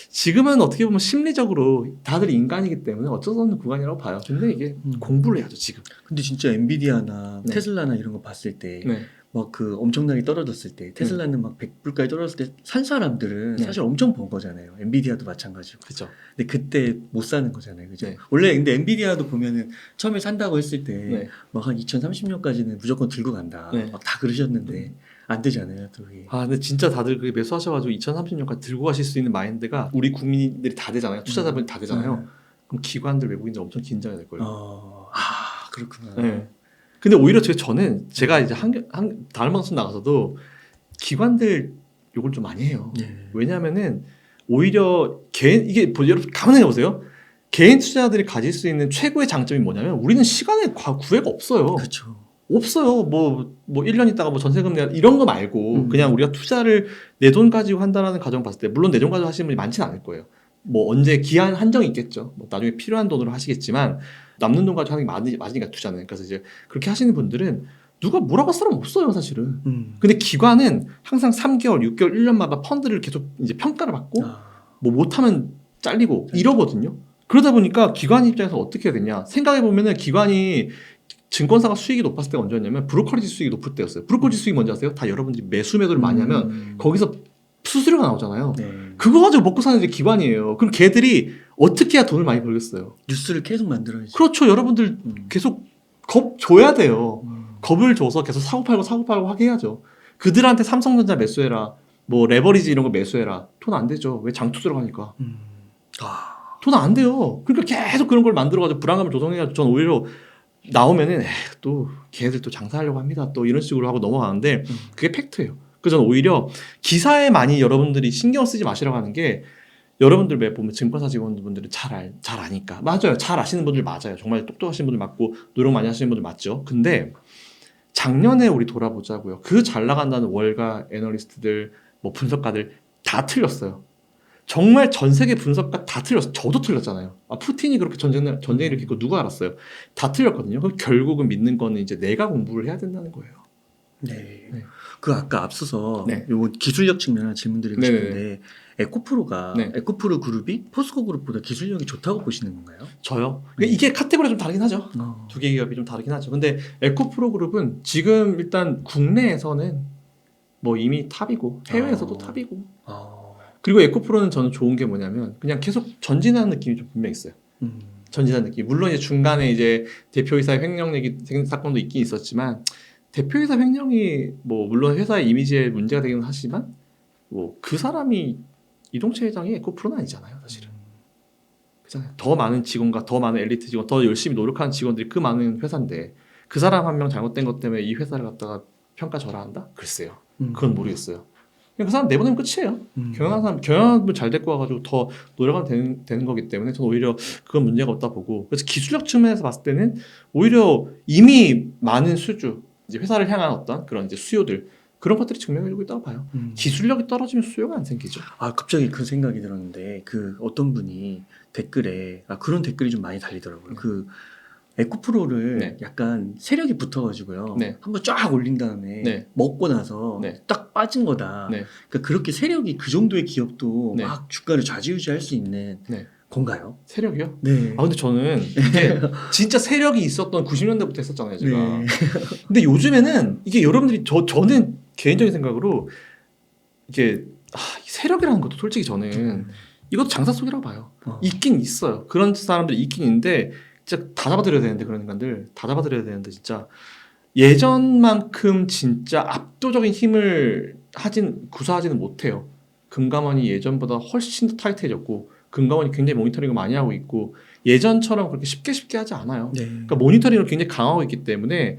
지금은 어떻게 보면 심리적으로 다들 인간이기 때문에 어쩔 수 없는 구간이라고 봐요. 근데 이게 공부를 해야죠 지금. 근데 진짜 엔비디아나 네. 테슬라나 이런 거 봤을 때 네. 막 그 엄청나게 떨어졌을 때 테슬라는 막 100불까지 떨어졌을 때 산 사람들은 네. 사실 엄청 번 거잖아요. 엔비디아도 마찬가지고. 그렇죠. 근데 그때 못 사는 거잖아요. 그죠? 네. 원래 근데 엔비디아도 보면은 처음에 산다고 했을 때 막 네. 한 2030년까지는 무조건 들고 간다. 네. 막 다 그러셨는데 안 되잖아요. 또 그게. 아, 근데 진짜 다들 그게 매수하셔가지고 2030년까지 들고 가실 수 있는 마인드가 우리 국민들이 다 되잖아요. 투자자분이 다 되잖아요. 그럼 기관들, 외국인들 엄청 긴장이 될 거예요. 그렇구나. 네. 근데 오히려 저는 제가 이제 다른 방송 나가서도 기관들 욕을 좀 많이 해요. 네. 왜냐하면은 오히려 이게 여러분 가만히 해보세요. 개인 투자자들이 가질 수 있는 최고의 장점이 뭐냐면 우리는 시간에 구애가 없어요. 그렇죠. 없어요. 뭐 1년 있다가 뭐 전세금 내야 이런 거 말고 그냥 우리가 투자를 내 돈 가지고 한다라는 가정 봤을 때 물론 내 돈 가지고 하시는 분이 많지는 않을 거예요. 뭐 언제 기한 한정이 있겠죠. 뭐 나중에 필요한 돈으로 하시겠지만 남는 돈 가지고 하는 게 맞으니까 투자는. 그래서 이제 그렇게 하시는 분들은 누가 뭐라고 할 사람 없어요, 사실은. 근데 기관은 항상 3개월, 6개월, 1년마다 펀드를 계속 이제 평가를 받고 뭐 못하면 잘리고 이러거든요. 그러다 보니까 기관 입장에서 어떻게 해야 되냐. 생각해 보면은 기관이 증권사가 수익이 높았을 때가 언제였냐면 브로커리지 수익이 높을 때였어요. 브로커리지 수익 뭔지 아세요? 다 여러분들이 매도를 많이 하면 거기서 수수료가 나오잖아요. 네. 그거 가지고 먹고 사는 게 기관이에요. 그럼 걔들이 어떻게 해야 돈을 많이 벌겠어요? 뉴스를 계속 만들어야지. 그렇죠. 여러분들 계속 겁 줘야 돼요. 겁을 줘서 계속 사고 팔고 하게 해야죠. 그들한테 삼성전자 매수해라. 뭐 레버리지 이런 거 매수해라. 돈 안 되죠. 왜 장투 들어가니까. 돈 안 돼요. 그러니까 계속 그런 걸 만들어가지고 불안감을 조성해가지고 전 오히려 나오면은 또 걔네들 또 장사하려고 합니다. 또 이런 식으로 하고 넘어가는데 그게 팩트예요. 그래서 저는 오히려 기사에 많이 여러분들이 신경 쓰지 마시라고 하는 게 여러분들 왜 보면 증권사 직원분들은 잘 아니까. 맞아요. 잘 아시는 분들 맞아요. 정말 똑똑하신 분들 맞고 노력 많이 하시는 분들 맞죠. 근데 작년에 우리 돌아보자고요. 그 잘 나간다는 월가 애널리스트들 뭐 분석가들 다 틀렸어요. 정말 전 세계 분석가 다 틀렸어요. 저도 틀렸잖아요. 푸틴이 그렇게 전쟁을 일으키고 누가 알았어요? 다 틀렸거든요. 그럼 결국은 믿는 거는 이제 내가 공부를 해야 된다는 거예요. 네. 네. 그 아까 앞서서 네. 요 기술력 측면 질문 드리고 네네네. 싶은데 에코프로가 네. 에코프로 그룹이 포스코 그룹보다 기술력이 좋다고 보시는 건가요? 저요? 네. 이게 카테고리가 좀 다르긴 하죠. 두 개 기업이 좀 다르긴 하죠. 근데 에코프로 그룹은 지금 일단 국내에서는 뭐 이미 탑이고 해외에서도 탑이고 그리고 에코프로는 저는 좋은 게 뭐냐면 그냥 계속 전진하는 느낌이 좀 분명히 있어요. 전진하는 느낌. 물론 이제 중간에 이제 대표이사 횡령 사건도 있긴 있었지만 대표이사 횡령이 뭐 물론 회사의 이미지에 문제가 되긴 하지만 뭐 그 사람이 이동채 회장이 에코프로는 아니잖아요, 사실은. 그잖아요. 더 많은 직원과 더 많은 엘리트 직원, 더 열심히 노력하는 직원들이 그 많은 회사인데 그 사람 한 명 잘못된 것 때문에 이 회사를 갖다가 평가절하한다? 글쎄요. 그건 모르겠어요. 그냥 그 사람 내보내면 끝이에요. 경영하는 분 잘 데리고 와가지고 더 노력하면 되는 거기 때문에 저는 오히려 그건 문제가 없다 보고 그래서 기술력 측면에서 봤을 때는 오히려 이미 많은 수주 이제 회사를 향한 어떤 그런 이제 수요들 그런 것들이 증명해주고 있다고 봐요. 기술력이 떨어지면 수요가 안 생기죠. 갑자기 그 생각이 들었는데 그 어떤 분이 댓글에 그런 댓글이 좀 많이 달리더라고요. 그 에코프로를 네. 약간 세력이 붙어가지고요. 네. 한번 쫙 올린 다음에 네. 먹고 나서 네. 딱 빠진 거다. 네. 그러니까 그렇게 세력이 그 정도의 기업도 네. 막 주가를 좌지우지할 수 있는 네. 건가요? 세력이요? 네. 근데 저는 이게 진짜 세력이 있었던 90년대부터 했었잖아요, 제가. 네. 근데 요즘에는 이게 여러분들이 저는 개인적인 생각으로 이게 세력이라는 것도 솔직히 저는 이것도 장사 속이라고 봐요. 있긴 있어요. 그런 사람들이 있긴 있는데 진짜 다 잡아들여야 되는데 그런 인간들 다 잡아들여야 되는데 진짜 예전만큼 진짜 압도적인 힘을 구사하지는 못해요. 금감원이 예전보다 훨씬 더 타이트해졌고 금감원이 굉장히 모니터링을 많이 하고 있고 예전처럼 그렇게 쉽게 하지 않아요. 네. 그러니까 모니터링을 굉장히 강화하고 있기 때문에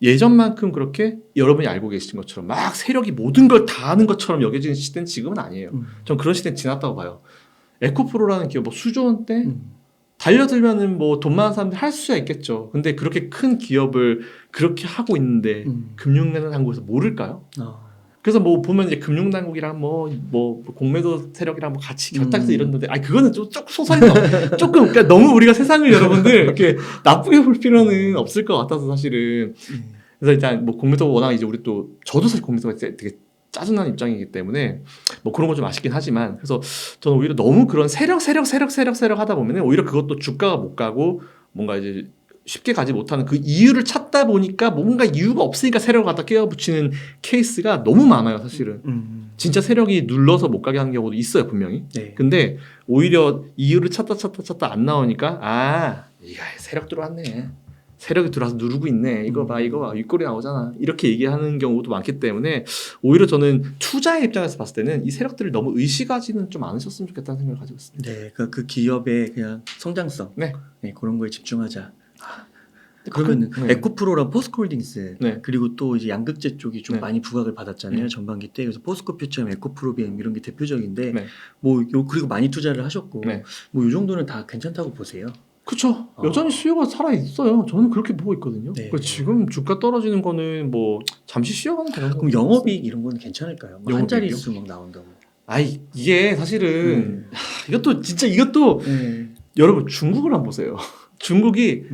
예전만큼 그렇게 여러분이 알고 계신 것처럼 막 세력이 모든 걸 다 아는 것처럼 여겨지는 시대는 지금은 아니에요. 전 그런 시대는 지났다고 봐요. 에코프로라는 기업 뭐 수조원 때 달려들면은 뭐 돈 많은 사람들 할 수야 있겠죠. 근데 그렇게 큰 기업을 그렇게 하고 있는데 금융당국에서 모를까요? 그래서 뭐 보면 이제 금융당국이랑 뭐 공매도 세력이랑 뭐 같이 결탁해서 이랬는데 그거는 좀 소설이다. 조금 그러니까 너무 우리가 세상을 여러분들 이렇게 나쁘게 볼 필요는 없을 것 같아서 사실은. 그래서 일단 뭐 공매도 워낙 이제 우리 또 저도 사실 공매도가 되게 짜증나는 입장이기 때문에 뭐 그런 거 좀 아쉽긴 하지만 그래서 저는 오히려 너무 그런 세력 하다 보면은 오히려 그것도 주가가 못 가고 뭔가 이제 쉽게 가지 못하는 그 이유를 찾다 보니까 뭔가 이유가 없으니까 세력을 갖다 끼워붙이는 케이스가 너무 많아요, 사실은. 진짜 세력이 눌러서 못 가게 하는 경우도 있어요, 분명히. 네. 근데 오히려 이유를 찾다 안 나오니까 이거 세력 들어왔네. 세력이 들어와서 누르고 있네. 이거 봐. 윗골이 나오잖아. 이렇게 얘기하는 경우도 많기 때문에 오히려 저는 투자의 입장에서 봤을 때는 이 세력들을 너무 의식하지는 좀 않으셨으면 좋겠다는 생각을 가지고 있습니다. 네, 그러니까 그 기업의 그냥 성장성, 네, 그런 거에 집중하자. 그러면은 에코프로랑 포스코홀딩스 그리고 또 이제 양극재 쪽이 좀 많이 부각을 받았잖아요, 전반기 때. 그래서 포스코퓨처럼 에코프로비엠 이런 게 대표적인데 그리고 많이 투자를 하셨고 뭐 이 정도는 다 괜찮다고 보세요. 그렇죠. 여전히 수요가 살아 있어요. 저는 그렇게 보고 있거든요. 지금 주가 떨어지는 거는 뭐 잠시 쉬어가는 거죠. 그럼 영업이익 이런 거는 괜찮을까요? 한 자릿수 막 나온다고. 이게 사실은 이것도 여러분 중국을 한번 보세요. 중국이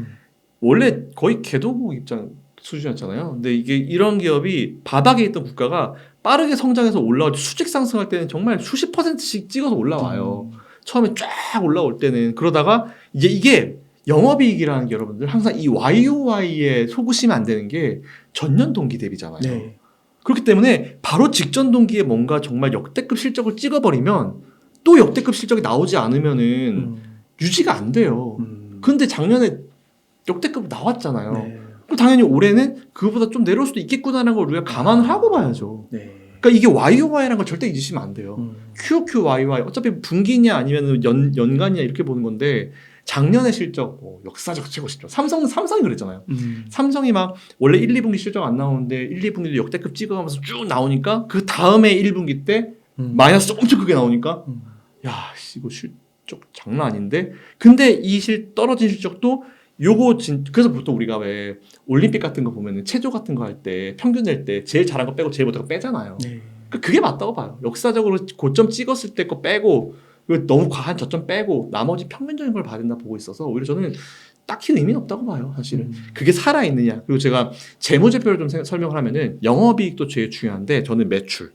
원래 거의 개도국 입장 수준이었잖아요. 근데 이게 이런 기업이 바닥에 있던 국가가 빠르게 성장해서 올라올 때 수직 상승할 때는 정말 수십 %씩 찍어서 올라와요. 처음에 쫙 올라올 때는. 그러다가 이제 이게 영업이익이라는 게 여러분들 항상 이 YOY에 속으시면 안 되는 게 전년 동기 대비잖아요. 네. 그렇기 때문에 바로 직전 동기에 뭔가 정말 역대급 실적을 찍어버리면 또 역대급 실적이 나오지 않으면은 유지가 안 돼요. 근데 작년에 역대급 나왔잖아요. 그럼 당연히 올해는 그거보다 좀 내려올 수도 있겠구나라는 걸 우리가 감안을 하고 봐야죠. 그러니까 그러니까 이게 YOY라는 걸 절대 잊으시면 안 돼요. QQYY 어차피 분기냐 아니면 연간이냐 이렇게 보는 건데 작년의 실적 뭐 역사적 최고 실적 삼성이 그랬잖아요. 삼성이 막 원래 1, 2분기 실적 안 나오는데 1, 2분기도 역대급 찍어가면서 쭉 나오니까 그 다음에 1분기 때 마이너스 엄청 크게 나오니까 야 이거 실적 장난 아닌데 근데 이 떨어진 실적도 요거 그래서 보통 우리가 왜 올림픽 같은 거 보면은 체조 같은 거 할 때 평균 낼 때 제일 잘한 거 빼고 제일 못한 거 빼잖아요. 네. 그게 맞다고 봐요. 역사적으로 고점 찍었을 때 거 빼고 너무 과한 저점 빼고 나머지 평균적인 걸 봐야 된다 보고 있어서 오히려 저는 딱히 의미는 없다고 봐요. 사실은 그게 살아있느냐. 그리고 제가 재무제표를 좀 설명을 하면은 영업이익도 제일 중요한데 저는 매출.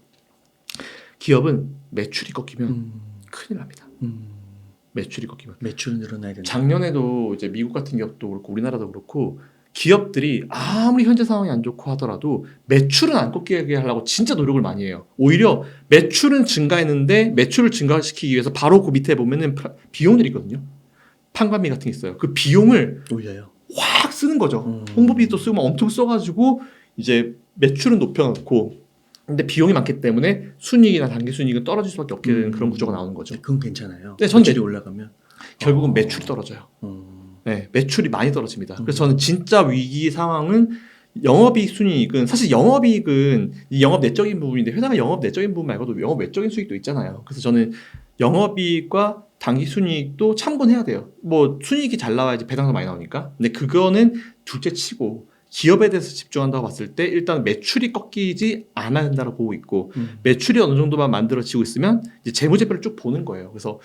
기업은 매출이 꺾이면 큰일 납니다. 매출이 꺾이면. 매출은 늘어나야 된다. 작년에도 이제 미국 같은 기업도 그렇고 우리나라도 그렇고 기업들이 아무리 현재 상황이 안 좋고 하더라도 매출은 안 꺾이게 하려고 진짜 노력을 많이 해요. 오히려 매출은 증가했는데 매출을 증가시키기 위해서 바로 그 밑에 보면은 비용들이 있거든요. 판관비 같은 게 있어요. 그 비용을 올려요. 확 쓰는 거죠. 홍보비도 쓰고 막 엄청 써가지고 이제 매출은 높여놓고 근데 비용이 많기 때문에 순이익이나 단기 순이익은 떨어질 수밖에 없게 되는 그런 구조가 나오는 거죠. 그건 괜찮아요. 네, 매출이 올라가면 결국은 매출이 떨어져요. 네, 매출이 많이 떨어집니다. 그래서 저는 진짜 위기 상황은 영업이익 순이익은 사실 영업이익은 이 영업 내적인 부분인데 회사가 영업 내적인 부분 말고도 영업 외적인 수익도 있잖아요. 그래서 저는 영업이익과 단기 순이익도 참고해야 돼요. 뭐 순이익이 잘 나와야지 배당도 많이 나오니까. 근데 그거는 둘째 치고 기업에 대해서 집중한다고 봤을 때 일단 매출이 꺾이지 않아야 된다고 보고 있고 매출이 어느 정도만 만들어지고 있으면 이제 재무제표를 쭉 보는 거예요. 그래서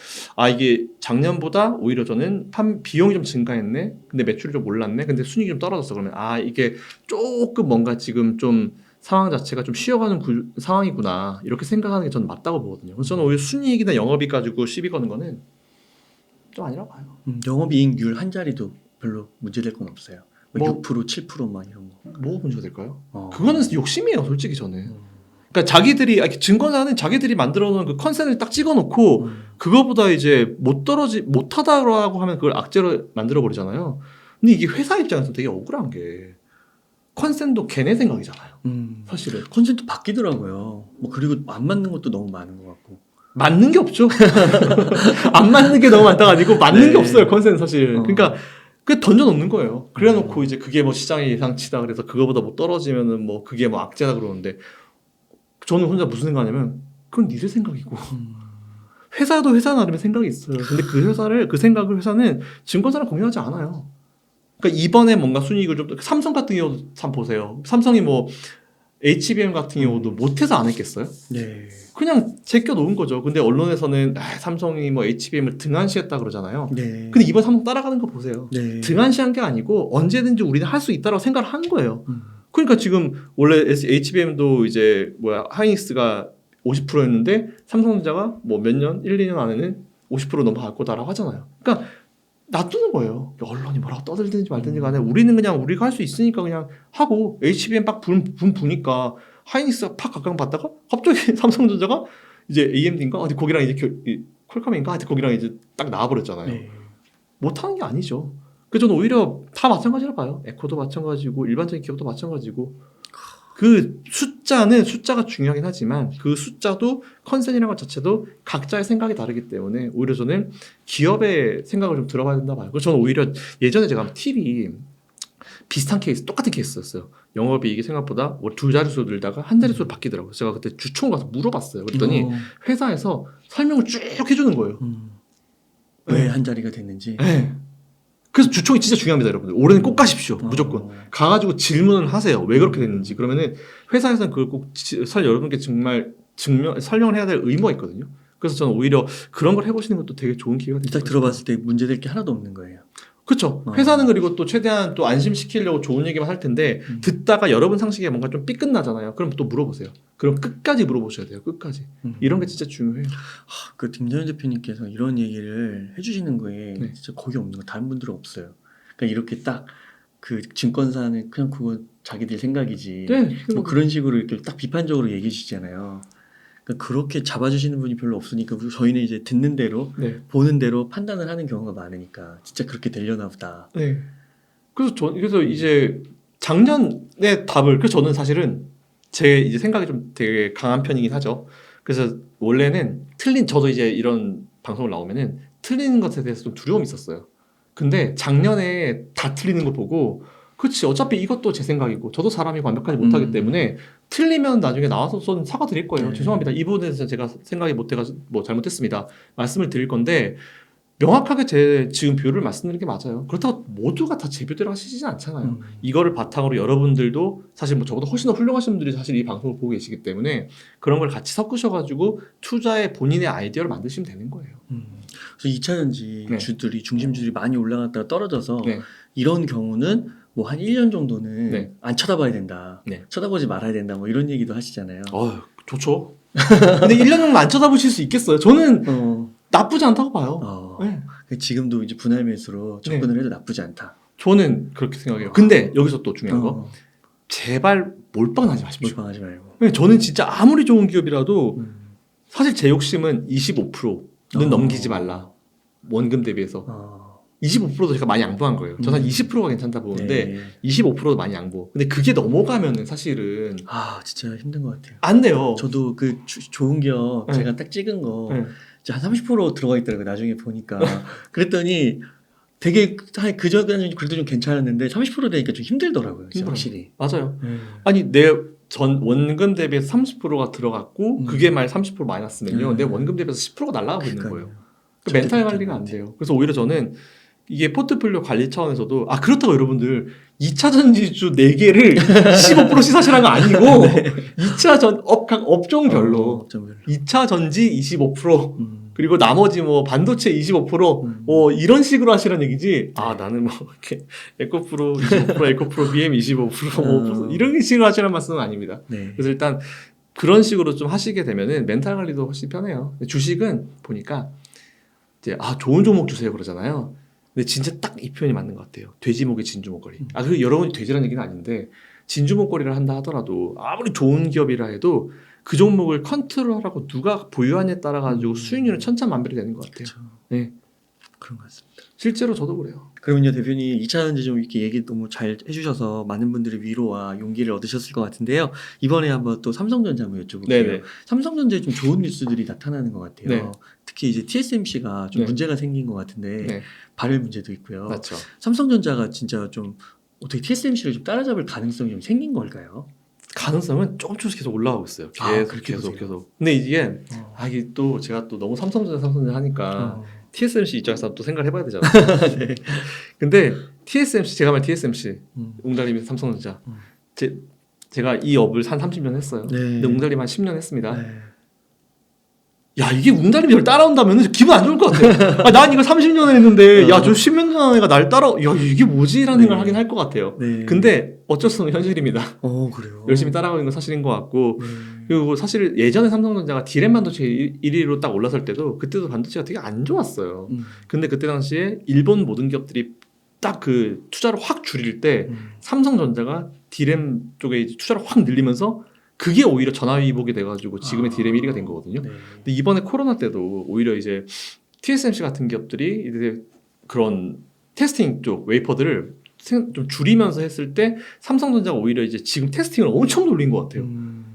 이게 작년보다 오히려 저는 비용이 좀 증가했네. 근데 매출이 좀 올랐네. 근데 순이익이 좀 떨어졌어. 그러면 이게 조금 뭔가 지금 좀 상황 자체가 좀 쉬어가는 상황이구나. 이렇게 생각하는 게 저는 맞다고 보거든요. 그래서 저는 오히려 순이익이나 영업이익 가지고 시비 거는 거는 좀 아니라고 봐요. 영업이익률 한 자리도 별로 문제될 건 없어요. 뭐 6%, 7% 막 이런 거. 뭐가 문제가 될까요? 그거는 욕심이에요, 솔직히 저는. 그러니까 자기들이 증권사는 자기들이 만들어 놓은 그 컨센을 딱 찍어 놓고 그거보다 이제 못하다라고 하면 그걸 악재로 만들어 버리잖아요. 근데 이게 회사 입장에서 되게 억울한 게 컨센도 걔네 생각이잖아요. 사실은 컨센트 바뀌더라고요. 뭐 그리고 안 맞는 것도 너무 많은 것 같고. 맞는 게 없죠. 안 맞는 게 너무 많다가 아니고 맞는 게 없어요, 컨센 사실. 그러니까 그 던져놓는 거예요. 그래놓고 이제 그게 뭐 시장의 예상치다 그래서 그거보다 뭐 떨어지면은 뭐 그게 뭐 악재다 그러는데 저는 혼자 무슨 생각하냐면 그건 니들 생각이고 회사도 회사 나름의 생각이 있어요. 근데 그 생각을 회사는 증권사랑 공유하지 않아요. 그러니까 이번에 뭔가 순이익을 좀 삼성 같은 경우도 참 보세요. 삼성이 뭐 HBM 같은 경우도 못해서 안 했겠어요? 네. 그냥 제껴 놓은 거죠. 근데 언론에서는 삼성이 뭐 HBM을 등한시했다 그러잖아요. 네. 근데 이번 삼성 따라가는 거 보세요. 네. 등한시한 게 아니고 언제든지 우리는 할 수 있다라고 생각을 한 거예요. 그러니까 지금 원래 HBM도 이제 하이닉스가 50%였는데 삼성전자가 뭐 몇 년, 1, 2년 안에는 50% 넘어갈 거다라고 하잖아요. 그러니까 놔두는 거예요. 언론이 뭐라고 떠들든지 말든지 간에 우리는 그냥 우리가 할 수 있으니까 그냥 하고 HBM 막 부니까 하이닉스가 팍 각광받다가 갑자기 삼성전자가 이제 AMD인가 어디 거기랑 이제 퀄컴인가 하여튼 거기랑 이제 딱 나와버렸잖아요. 네. 못하는 게 아니죠. 그래서 저는 오히려 다 마찬가지라 봐요. 에코도 마찬가지고 일반적인 기업도 마찬가지고 그 숫자가 중요하긴 하지만 그 숫자도 컨센이라는 것 자체도 각자의 생각이 다르기 때문에 오히려 저는 기업의 생각을 좀 들어봐야 된다 봐요. 그래서 저는 오히려 예전에 제가 팁이 비슷한 케이스, 똑같은 케이스였어요. 영업이익이 생각보다 두 자릿수 늘다가 한 자릿수로 바뀌더라고요. 제가 그때 주총 가서 물어봤어요. 그랬더니 회사에서 설명을 쭉 해주는 거예요. 왜 한 자리가 됐는지. 네. 그래서 주총이 진짜 중요합니다, 여러분들. 올해는 꼭 가십시오. 무조건. 가가지고 질문을 하세요. 왜 그렇게 됐는지. 그러면은 회사에서는 그걸 꼭 여러분께 정말 설명을 해야 될 의무가 있거든요. 그래서 저는 오히려 그런 걸 해보시는 것도 되게 좋은 기회가 됩니다. 딱 들어봤을 때 문제될 게 하나도 없는 거예요. 그렇죠. 회사는 그리고 또 최대한 또 안심시키려고 좋은 얘기만 할 텐데 듣다가 여러분 상식에 뭔가 좀 삐끗나잖아요. 그럼 또 물어보세요. 그럼 끝까지 물어보셔야 돼요. 끝까지. 이런 게 진짜 중요해요. 그 김정현 대표님께서 이런 얘기를 해주시는 거에 네. 진짜 거기 없는 거 다른 분들은 없어요. 그러니까 이렇게 딱 그 증권사는 그냥 그거 자기들 생각이지. 네. 뭐 그런 식으로 이렇게 딱 비판적으로 얘기해 주시잖아요. 그러니까 그렇게 잡아주시는 분이 별로 없으니까 저희는 이제 듣는 대로 네. 보는 대로 판단을 하는 경우가 많으니까 진짜 그렇게 되려나 보다. 네. 그래서 이제 작년의 답을 그래서 저는 사실은 제 이제 생각이 좀 되게 강한 편이긴 하죠. 그래서 원래는 저도 이제 이런 방송을 나오면은 틀리는 것에 대해서 좀 두려움이 있었어요. 근데 작년에 다 틀리는 거 보고, 그치, 어차피 이것도 제 생각이고, 저도 사람이 완벽하지 못하기 때문에, 틀리면 나중에 나와서 저는 사과드릴 거예요. 네. 죄송합니다. 이 부분에 대해서 제가 생각이 못해가지고, 뭐 잘못했습니다. 말씀을 드릴 건데, 명확하게 제 지금 뷰를 말씀드리는 게 맞아요. 그렇다고 모두가 다 제 뷰대로 하시진 않잖아요. 이거를 바탕으로 여러분들도 사실 뭐 저보다 훨씬 더 훌륭하신 분들이 사실 이 방송을 보고 계시기 때문에 그런 걸 같이 섞으셔가지고 투자에 본인의 아이디어를 만드시면 되는 거예요. 그래서 2차 전지 네. 주들이 중심주들이 많이 올라갔다가 떨어져서 네. 이런 경우는 뭐 한 1년 정도는 네. 안 쳐다봐야 된다. 네. 쳐다보지 말아야 된다. 뭐 이런 얘기도 하시잖아요. 좋죠. 근데 1년 정도 안 쳐다보실 수 있겠어요? 저는 나쁘지 않다고 봐요. 네. 지금도 이제 분할 매수로 접근을 해도 나쁘지 않다. 저는 그렇게 생각해요. 근데 여기서 또 중요한 거, 제발 몰빵하지 마십시오. 몰빵하지 말고. 네, 저는 진짜 아무리 좋은 기업이라도 사실 제 욕심은 25%는 넘기지 말라. 원금 대비해서. 25%도 제가 많이 양보한 거예요. 저는 한 20%가 괜찮다 보는데 네. 25%도 많이 양보. 근데 그게 넘어가면은 사실은 진짜 힘든 것 같아요. 안 돼요. 저도 그 좋은 기업 네. 제가 딱 찍은 거 네. 한 30% 들어가 있더라고요. 나중에 보니까. 그랬더니 되게 그 전까지는 그래도 좀 괜찮았는데 30% 되니까 좀 힘들더라고요. 진짜 확실히. 맞아요. 아니 내 전 원금 대비해서 30%가 들어갔고 그게 만약 30% 마이너스면요. 내 원금 대비해서 10%가 날아가고 있는 거예요. 그 멘탈 관리가 안 돼요. 그래서 오히려 저는 이게 포트폴리오 관리 차원에서도 그렇다고 여러분들 2차 전지주 4개를 15%씩 사시라는 거 아니고 2차 각 업종별로 2차 전지 25% 그리고 나머지 뭐 반도체 25% 뭐 이런 식으로 하시라는 얘기지. 나는 뭐 이렇게 에코프로 25%, 에코프로 BM 25%, 5% 이런 식으로 하시라는 말씀은 아닙니다. 네. 그래서 일단 그런 식으로 좀 하시게 되면은 멘탈 관리도 훨씬 편해요. 주식은 보니까 이제 좋은 종목 주세요 그러잖아요. 근데 진짜 딱 이 표현이 맞는 것 같아요. 돼지목이 진주목걸이. 그리고 여러분이 돼지라는 얘기는 아닌데 진주목걸이를 한다 하더라도 아무리 좋은 기업이라 해도 그 종목을 컨트롤하라고 누가 보유하냐에 따라 가지고 수익률은 천차만별이 되는 것 같아요. 그쵸. 네, 그런 것 같습니다. 실제로 저도 그래요. 그러면요 대표님 2차 전지 좀 이렇게 얘기 너무 잘 해주셔서 많은 분들이 위로와 용기를 얻으셨을 것 같은데요. 이번에 한번 또 삼성전자 한번 여쭤볼게요. 네네. 삼성전자에 좀 좋은 뉴스들이 나타나는 것 같아요. 네. 특히 이제 TSMC가 좀 네. 문제가 생긴 것 같은데 네. 발열 문제도 있고요. 맞죠. 삼성전자가 진짜 좀 어떻게 TSMC를 좀 따라잡을 가능성이 좀 생긴 걸까요? 가능성은 조금씩 계속 올라가고 있어요. 계속. 근데 이게 이게 또 제가 또 너무 삼성전자 하니까 TSMC 입장에서 또 생각을 해봐야 되잖아요. 네. 근데 TSMC 제가 말 TSMC 웅달님이 삼성전자 제가 이 업을 한 30년 했어요. 네. 근데 웅달님 한 10년 했습니다. 네. 야 이게 웅달님이 저를 따라온다면 기분 안 좋을 것 같아요. 난 이거 30년을 했는데 저 10년 전 애가 날 따라 이게 뭐지라는 생각을 하긴 할 것 같아요. 네. 근데 어쩔 수 없는 현실입니다. 그래요. 열심히 따라가는 건 사실인 것 같고 그리고 사실 예전에 삼성전자가 디램 반도체 1위로 딱 올라설 때도 그때도 반도체가 되게 안 좋았어요. 근데 그때 당시에 일본 모든 기업들이 딱 그 투자를 확 줄일 때 삼성전자가 디램 쪽에 이제 투자를 확 늘리면서 그게 오히려 전화위복이 돼가지고 지금의 디램 1위가 된 거거든요. 네. 근데 이번에 코로나 때도 오히려 이제 TSMC 같은 기업들이 이제 그런 테스팅 쪽 웨이퍼들을 좀 줄이면서 했을 때 삼성전자가 오히려 이제 지금 테스팅을 엄청 돌린 것 같아요.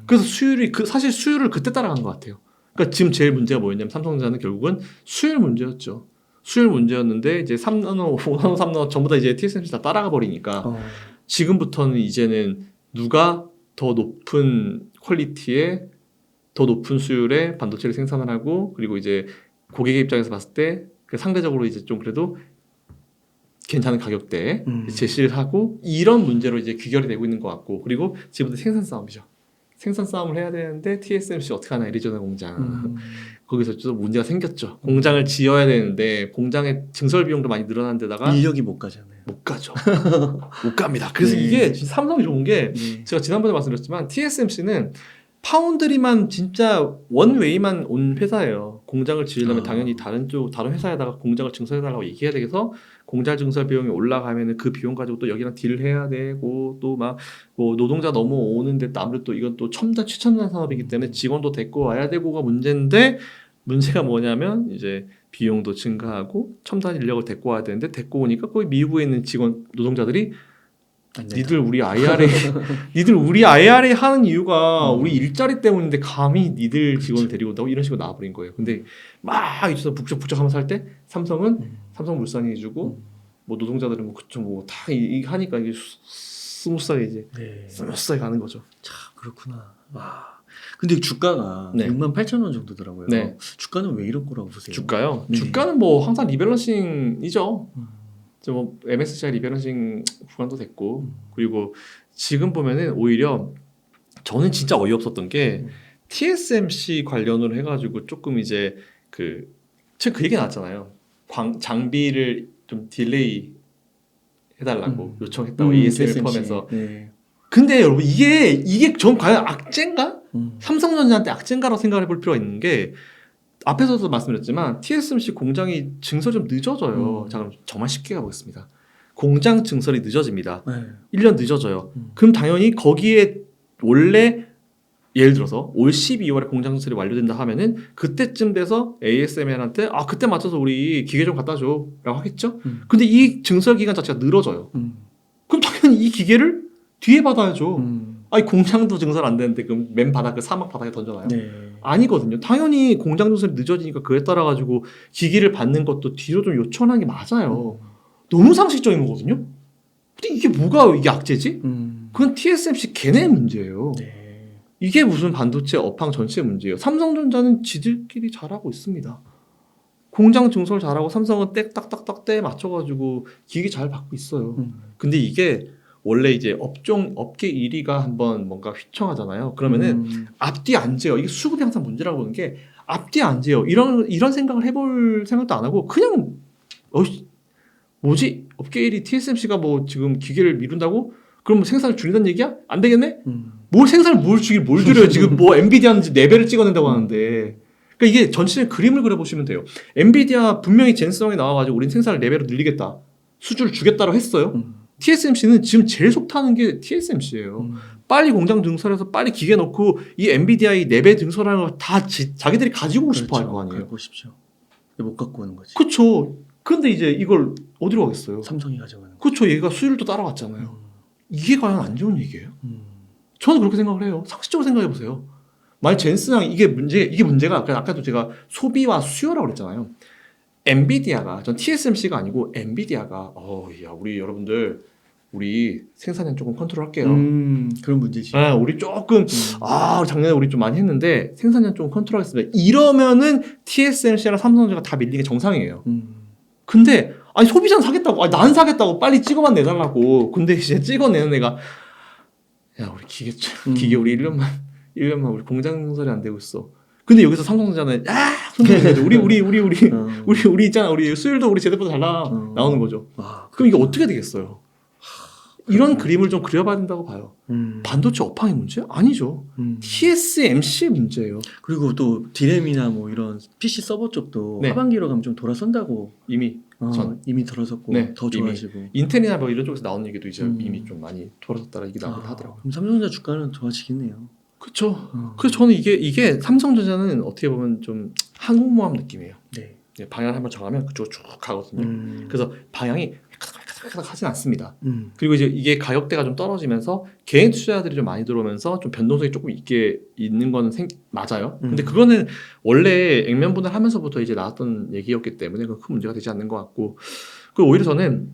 그래서 수율이 사실 수율을 그때 따라간 것 같아요. 그러니까 지금 제일 문제가 뭐였냐면 삼성전자는 결국은 수율 문제였죠. 수율 문제였는데 이제 3나노, 5나노, 3나노 전부 다 이제 TSMC 다 따라가 버리니까 지금부터는 이제는 누가 더 높은 퀄리티에 더 높은 수율의 반도체를 생산을 하고 그리고 이제 고객의 입장에서 봤을 때 상대적으로 이제 좀 그래도 괜찮은 가격대에 제시를 하고 이런 문제로 이제 귀결이 되고 있는 것 같고 그리고 지금부터 생산 싸움이죠. 생산 싸움을 해야 되는데 TSMC 어떻게 하나 애리조나 공장 거기서 좀 문제가 생겼죠. 공장을 지어야 되는데 공장의 증설 비용도 많이 늘어난 데다가 인력이 못 가잖아요. 못 가죠. 못 갑니다. 그래서 이게 진짜 삼성이 좋은 게 제가 지난번에 말씀드렸지만 TSMC는 파운드리만 진짜 원웨이만 온 회사예요. 공장을 지으려면 당연히 다른 회사에다가 공장을 증설해달라고 얘기해야 되겠어. 공장 증설 비용이 올라가면은 그 비용 가지고 또 여기랑 딜을 해야 되고 또 막 뭐 노동자 너무 오는데 아무래도 또 이건 또 최첨단 산업이기 때문에 직원도 데리고 와야 되고가 문제인데 문제가 뭐냐면 이제 비용도 증가하고 첨단 인력을 데리고 와야 되는데 데리고 오니까 거기 미국에 있는 직원 노동자들이 니들 우리 IRA 하는 이유가 우리 일자리 때문인데 감히 니들 직원을 데리고 온다고 이런 식으로 나와버린 거예요. 근데 막 이쪽에서 북적북적하면서 할 때 삼성은 삼성물산이 해주고 뭐 노동자들은 뭐 그쪽 뭐다 하니까 이게 스무스하게 이제 스무스하게 가는 거죠. 참 그렇구나. 와. 근데 주가가 68,000원 정도더라고요. 네. 주가는 왜 이럴 거라고 보세요? 주가요? 네. 주가는 뭐 항상 리밸런싱이죠. 뭐 MSCI 리밸런싱 구간도 됐고 그리고 지금 보면은 오히려 저는 진짜 어이없었던 게 TSMC 관련으로 해가지고 조금 이제 그 얘기 나왔잖아요. 장비를 좀 딜레이 해달라고 요청했다고 ASML 포함해서. 네. 근데 여러분 이게 전 과연 악재인가? 삼성전자한테 악재인가라고 생각을 해볼 필요가 있는 게 앞에서도 말씀드렸지만 TSMC 공장이 증설이 좀 늦어져요. 자 그럼 정말 쉽게 가보겠습니다. 공장 증설이 늦어집니다. 1년 늦어져요. 그럼 당연히 거기에 원래 예를 들어서 올 12월에 공장 증설이 완료된다 하면은 그때쯤 돼서 ASML한테 그때 맞춰서 우리 기계 좀 갖다 줘 라고 하겠죠. 근데 이 증설 기간 자체가 늘어져요. 그럼 당연히 이 기계를 뒤에 받아야죠. 아니 공장도 증설 안 되는데 그럼 맨 바닥 그 사막 바닥에 던져놔요? 아니거든요. 당연히 공장 증설이 늦어지니까 그에 따라 가지고 기기를 받는 것도 뒤로 좀 요청하는 게 맞아요. 너무 상식적인 거거든요. 근데 이게 뭐가 이게 악재지? 그건 TSMC 걔네 문제예요. 이게 무슨 반도체 업황 전체 문제예요. 삼성전자는 지들끼리 잘하고 있습니다. 공장 증설 잘하고 삼성은 딱딱딱 때에 맞춰가지고 기기 잘 받고 있어요. 근데 이게 원래 이제 업계 1위가 한번 뭔가 휘청하잖아요. 그러면은 앞뒤 안 재요. 이게 수급이 항상 문제라고 보는 게 앞뒤 안 재요. 이런 생각을 해볼 생각도 안 하고 그냥 뭐지? 업계 1위 TSMC가 뭐 지금 기계를 미룬다고? 그럼 뭐 생산을 줄인다는 얘기야? 안 되겠네? 뭘 생산을 뭘 줄여요? 지금 뭐 엔비디아는 4배를 찍어낸다고 하는데. 그러니까 이게 전체적인 그림을 그려보시면 돼요. 엔비디아 분명히 젠슨왕이 나와가지고 우린 생산을 4배로 늘리겠다. 수주를 주겠다고 했어요. TSMC는 지금 제일 속 타는 게 TSMC예요. 빨리 공장 증설해서 빨리 기계 넣고 이 엔비디아의 4배 증설하는 걸 다 자기들이 가지고 오고 싶어 할 거 아니에요. 갖고 싶죠. 못 갖고 오는 거지. 그렇죠. 근데 이제 이걸 어디로 가겠어요? 삼성이 가져가는. 그렇죠. 얘가 수율도 따라왔잖아요. 이게 과연 안 좋은 얘기예요? 저는 그렇게 생각을 해요. 상식적으로 생각해 보세요. 만약 젠슨왕 이게 문제가 아까도 제가 소비와 수요라고 그랬잖아요. 엔비디아가 전 TSMC가 아니고 엔비디아가 야 우리 여러분들 우리 생산량 조금 컨트롤할게요. 그런 문제지. 우리 조금 작년에 우리 좀 많이 했는데 생산량 조금 컨트롤하겠습니다. 이러면은 TSMC랑 삼성전자가 다 밀리는 게 정상이에요. 근데 아니 소비자는 사겠다고, 난 사겠다고 빨리 찍어만 내달라고. 근데 이제 찍어내는 애가 야 우리 기계 우리 1년만 우리 공장 증설이 안 되고 있어. 근데 여기서 삼성전자는 우리 있잖아 우리 수율도 우리 제대로보다 잘 나오는 거죠. 그럼 이게 어떻게 되겠어요? 이런 그림을 좀 그려봐야 된다고 봐요. 반도체 업황의 문제? 아니죠. TSMC의 문제예요. 그리고 또 디램이나 뭐 이런 PC 서버 쪽도 하반기로 가면 좀 돌아선다고 이미 돌아섰고 더 좋아지고 인텔이나 뭐 이런 쪽에서 나오는 얘기도 이제 이미 좀 많이 돌아섰다라 얘기 나오긴 하더라고요. 그럼 삼성전자 주가는 좋아지겠네요. 그렇죠. 그래서 저는 이게 삼성전자는 어떻게 보면 좀 항공모함 느낌이에요. 방향을 한번 정하면 그쪽으로 쭉 가거든요. 그래서 방향이 하진 않습니다. 그리고 이제 이게 가격대가 좀 떨어지면서 개인 투자자들이 좀 많이 들어오면서 좀 변동성이 조금 있는 거는 맞아요. 근데 그거는 원래 액면 분할 하면서부터 이제 나왔던 얘기였기 때문에 큰 문제가 되지 않는 것 같고, 그리고 오히려 저는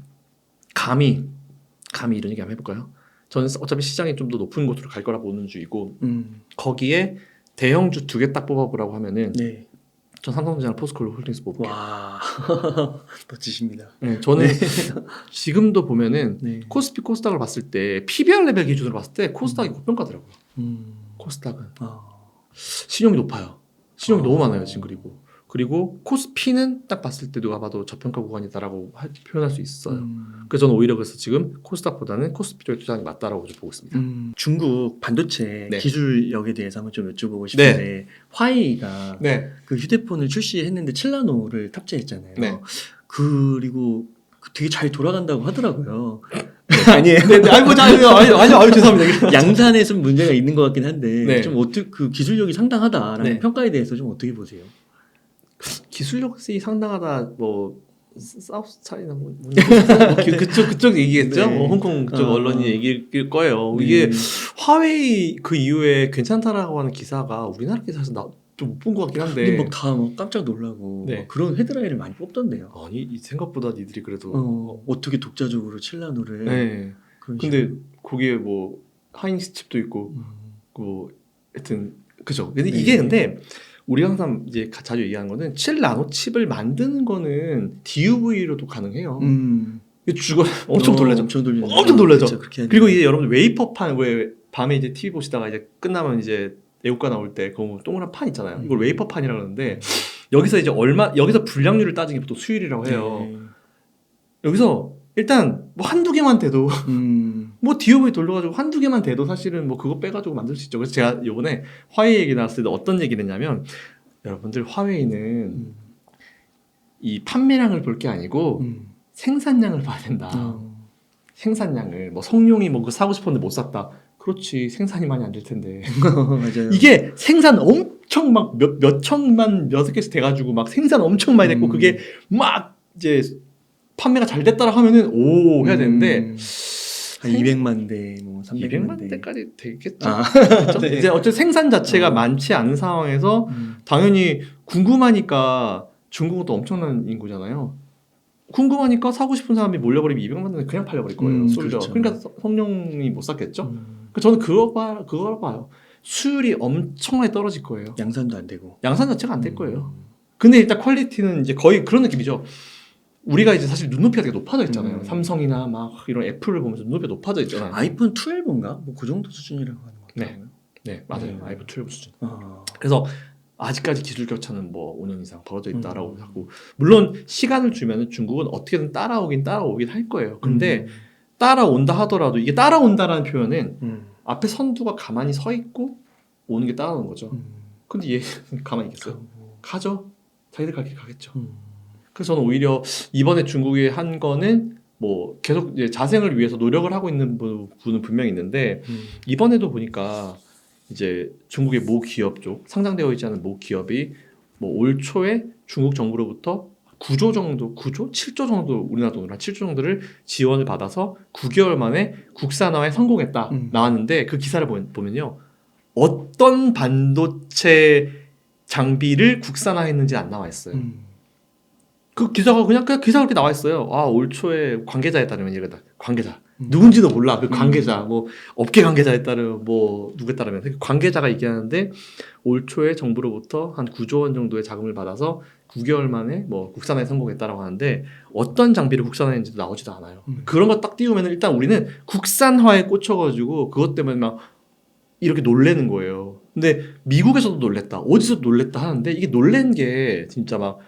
감히 이런 얘기 한번 해볼까요? 저는 어차피 시장이 좀 더 높은 곳으로 갈 거라 보는 주이고 거기에 대형주 2개 딱 뽑아보라고 하면은 전 삼성전자랑 포스코 홀딩스 뽑을게요. 와 멋지십니다. 저는 지금도 보면은 코스피 코스닥을 봤을 때 PBR 레벨 기준으로 봤을 때 코스닥이 고평가더라고요. 코스닥은 신용이 높아요. 신용이 너무 많아요 지금. 그리고 코스피는 딱 봤을 때 누가 봐도 저평가 구간이다라고 표현할 수 있어요. 그래서 저는 오히려 그래서 코스닥보다는 코스피 쪽에 투자하는 게 맞다라고 보고 있습니다. 중국 반도체 기술력에 대해서 한번 좀 여쭤보고 싶은데 화웨이가 그 휴대폰을 출시했는데 7나노를 탑재했잖아요. 그리고 되게 잘 돌아간다고 하더라고요. 아니에요. 아니요, 죄송합니다. 양산에 좀 문제가 있는 것 같긴 한데 좀 어떻게 그 기술력이 상당하다라는 평가에 대해서 좀 어떻게 보세요? 기술력이 상당하다 사우스 차이나 그쪽 얘기겠죠? 네. 홍콩 그쪽 언론이 얘기일 거예요. 이게 화웨이 그 이후에 괜찮다라고 하는 기사가 우리나라 기사에서 좀 못 본 것 같긴 한데. 근데 다 깜짝 놀라고 네. 막 그런 헤드라인을 많이 뽑던데요. 아니 이 생각보다 니들이 그래도 어떻게 독자적으로 칠라노를. 네. 그런 근데 식으로. 거기에 뭐 하이닉스 칩도 있고 뭐 하여튼 그죠. 근데 네. 이게 근데 우리가 항상 이제 자주 얘기하는 거는 7나노 칩을 만드는 거는 DUV로도 가능해요. 죽어 엄청 놀라죠. 엄청 놀라죠. 그쵸, 그리고 이제 여러분들 웨이퍼판 왜 밤에 이제 TV 보시다가 이제 끝나면 이제 애국가 나올 때 그 동그란 판 있잖아요. 이걸 웨이퍼판이라고 하는데 여기서 이제 여기서 불량률을 따지는 게 보통 수율이라고 해요. 여기서 일단 뭐 한두 개만 돼도 뭐 DOV 돌려가지고 한두 개만 돼도 사실은 뭐 그거 빼가지고 만들 수 있죠. 그래서 제가 요번에 화웨이 얘기 나왔을 때 어떤 얘기를 했냐면 여러분들 화웨이는 이 판매량을 볼 게 아니고 생산량을 봐야 된다. 생산량을 뭐 성룡이 뭐 그거 사고 싶었는데 못 샀다. 그렇지 생산이 많이 안 될 텐데. 맞아요. 이게 생산 엄청 막 몇 천만 몇 개씩 돼가지고 막 생산 엄청 많이 됐고 그게 막 이제 판매가 잘 됐다라 하면은 오 해야 되는데 한 200만 대, 뭐 300만 200만 대까지 되겠죠. 네. 이제 어쨌든 생산 자체가 많지 않은 상황에서 당연히 궁금하니까 중국은 또 엄청난 인구잖아요. 궁금하니까 사고 싶은 사람이 몰려버리면 200만 대는 그냥 팔려버릴 거예요. 솔저. 그렇죠. 그러니까 성룡이 못 샀겠죠. 저는 그걸 봐요. 수율이 엄청나게 떨어질 거예요. 양산도 안 되고. 양산 자체가 안 될 거예요. 근데 일단 퀄리티는 이제 거의 그런 느낌이죠. 우리가 이제 사실 눈높이가 되게 높아져 있잖아요. 삼성이나 막 이런 애플을 보면서 눈높이가 높아져 있잖아요. 아이폰 12인가? 뭐 그 정도 수준이라고 하는 것 같아요. 네, 맞아요. 아이폰 12 수준. 아. 그래서 아직까지 기술 격차는 뭐 5년 이상 벌어져 있다라고 하고 물론 시간을 주면은 중국은 어떻게든 따라오긴 할 거예요. 근데 따라온다 하더라도 이게 따라온다라는 표현은 앞에 선두가 가만히 서 있고 오는 게 따라오는 거죠. 근데 얘 가만히 있겠어요? 가죠. 자기들 갈 길 가겠죠. 그래서 저는 오히려 이번에 중국이 한 거는 뭐 계속 이제 자생을 위해서 노력을 하고 있는 분은 분명히 있는데 이번에도 보니까 이제 중국의 모 기업 쪽 상장되어 있지 않은 모 기업이 뭐 올 초에 중국 정부로부터 9조 정도, 9조? 7조 정도 우리나라 돈으로 한 7조 정도를 지원을 받아서 9개월 만에 국산화에 성공했다 나왔는데 그 기사를 보면요 어떤 반도체 장비를 국산화했는지 안 나와 있어요. 그 기사가 그냥 기사가 그렇게 나와 있어요. 아, 올 초에 관계자에 따르면 이거다. 관계자. 누군지도 몰라. 그 관계자. 뭐 업계 관계자에 따르면 뭐 누구에 따르면 그 관계자가 얘기하는데 올 초에 정부로부터 한 9조 원 정도의 자금을 받아서 9개월 만에 뭐 국산화에 성공했다라고 하는데 어떤 장비를 국산화했는지도 나오지도 않아요. 그런 거 딱 띄우면 일단 우리는 국산화에 꽂혀가지고 그것 때문에 막 이렇게 놀래는 거예요. 근데 미국에서도 놀랬다. 어디서도 놀랬다 하는데 이게 놀란 게 진짜 막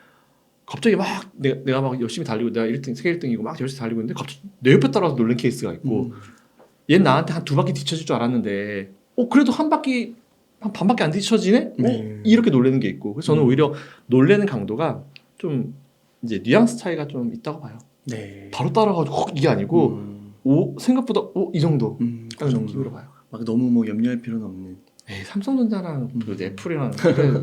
갑자기 막 내가 막 열심히 달리고 내가 1등, 세계 1등이고 막 열심히 달리고 있는데 갑자기 내 옆에 따라서 놀란 케이스가 있고 얘는 나한테 한 2바퀴 뒤쳐질 줄 알았는데 그래도 한 반바퀴 안 뒤쳐지네? 이렇게 놀라는 게 있고 그래서 저는 오히려 놀라는 강도가 좀 이제 뉘앙스 차이가 좀 있다고 봐요. 네. 바로 따라가지고 이게 아니고 생각보다 이 정도 그 정도로 봐요. 막 너무 뭐 염려할 필요는 없는. 에이, 삼성전자랑 애플이랑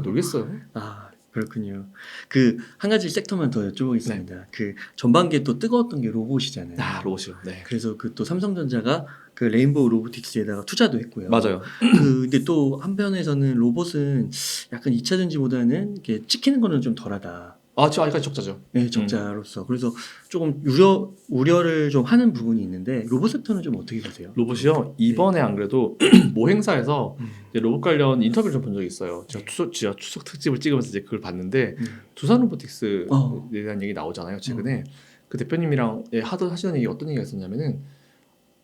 놀겠어요. 아 그렇군요. 그 한 가지 섹터만 더 여쭤보겠습니다. 네. 그 전반기에 또 뜨거웠던 게 로봇이잖아요. 아, 로봇이요. 네. 그래서 그 또 삼성전자가 그 레인보우 로보틱스에다가 투자도 했고요. 맞아요. 근데 또 한편에서는 로봇은 약간 2차 전지보다는 이렇게 찍히는 거는 좀 덜하다. 아, 지금 아직까지 적자죠. 네, 적자로서. 그래서 조금 우려를 좀 하는 부분이 있는데 로봇 섹터는 좀 어떻게 보세요? 로봇이요. 이번에 안 그래도 모 행사에서 이제 로봇 관련 인터뷰를 좀 본 적이 있어요. 제가 추석 특집을 찍으면서 이제 그걸 봤는데 두산 로보틱스에 대한 얘기 나오잖아요. 최근에 그 대표님이랑 하시는 얘기 어떤 얘기가 있었냐면은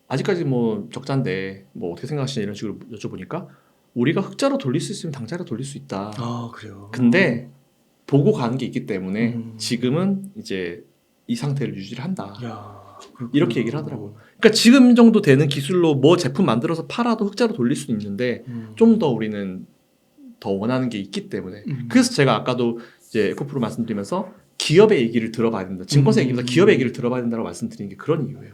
아직까지 뭐 적자인데 뭐 어떻게 생각하시냐 이런 식으로 여쭤보니까 우리가 흑자로 돌릴 수 있으면 당자로 돌릴 수 있다. 아 그래요. 근데 보고 가는 게 있기 때문에 지금은 이제 이 상태를 유지를 한다. 이렇게 얘기를 하더라고요. 그러니까 지금 정도 되는 기술로 뭐 제품 만들어서 팔아도 흑자로 돌릴 수는 있는데 좀 더 우리는 더 원하는 게 있기 때문에 그래서 제가 아까도 이제 에코프로 말씀드리면서 기업의 얘기를 들어봐야 된다. 증권사 얘기보다 기업의 얘기를 들어봐야 된다고 말씀드린 게 그런 이유예요.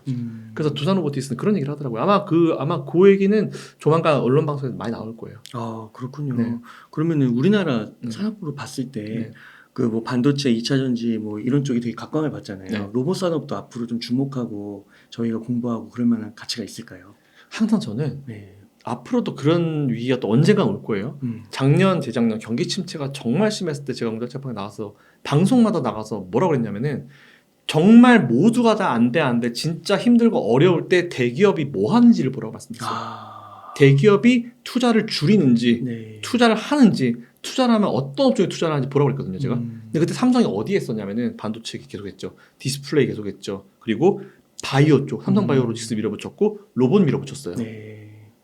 그래서 두산 로보틱스는 그런 얘기를 하더라고요. 아마 그 얘기는 조만간 언론 방송에서 많이 나올 거예요. 아 그렇군요. 네. 그러면은 우리나라 산업으로 봤을 때 네. 그 뭐 반도체, 2차 전지 뭐 이런 쪽이 되게 각광을 받잖아요. 네. 로봇 산업도 앞으로 좀 주목하고 저희가 공부하고 그럴 만한 가치가 있을까요? 항상 저는 네. 앞으로도 그런 위기가 또 언젠가 올 거예요. 작년, 재작년 경기 침체가 정말 심했을 때 제가 응답책방에 나가서 방송마다 나가서 뭐라고 그랬냐면은 정말 모두가 다 안 돼 진짜 힘들고 어려울 때 대기업이 뭐 하는지를 보라고 말씀드렸어요. 대기업이 투자를 줄이는지 네. 투자를 하는지 투자를 하면 어떤 업종에 투자를 하는지 보라고 그랬거든요 제가. 근데 그때 삼성이 어디에 했었냐면은 반도체 계속했죠, 디스플레이 계속했죠, 그리고 바이오 쪽 삼성 바이오로직스 밀어붙였고 로봇 밀어붙였어요. 네.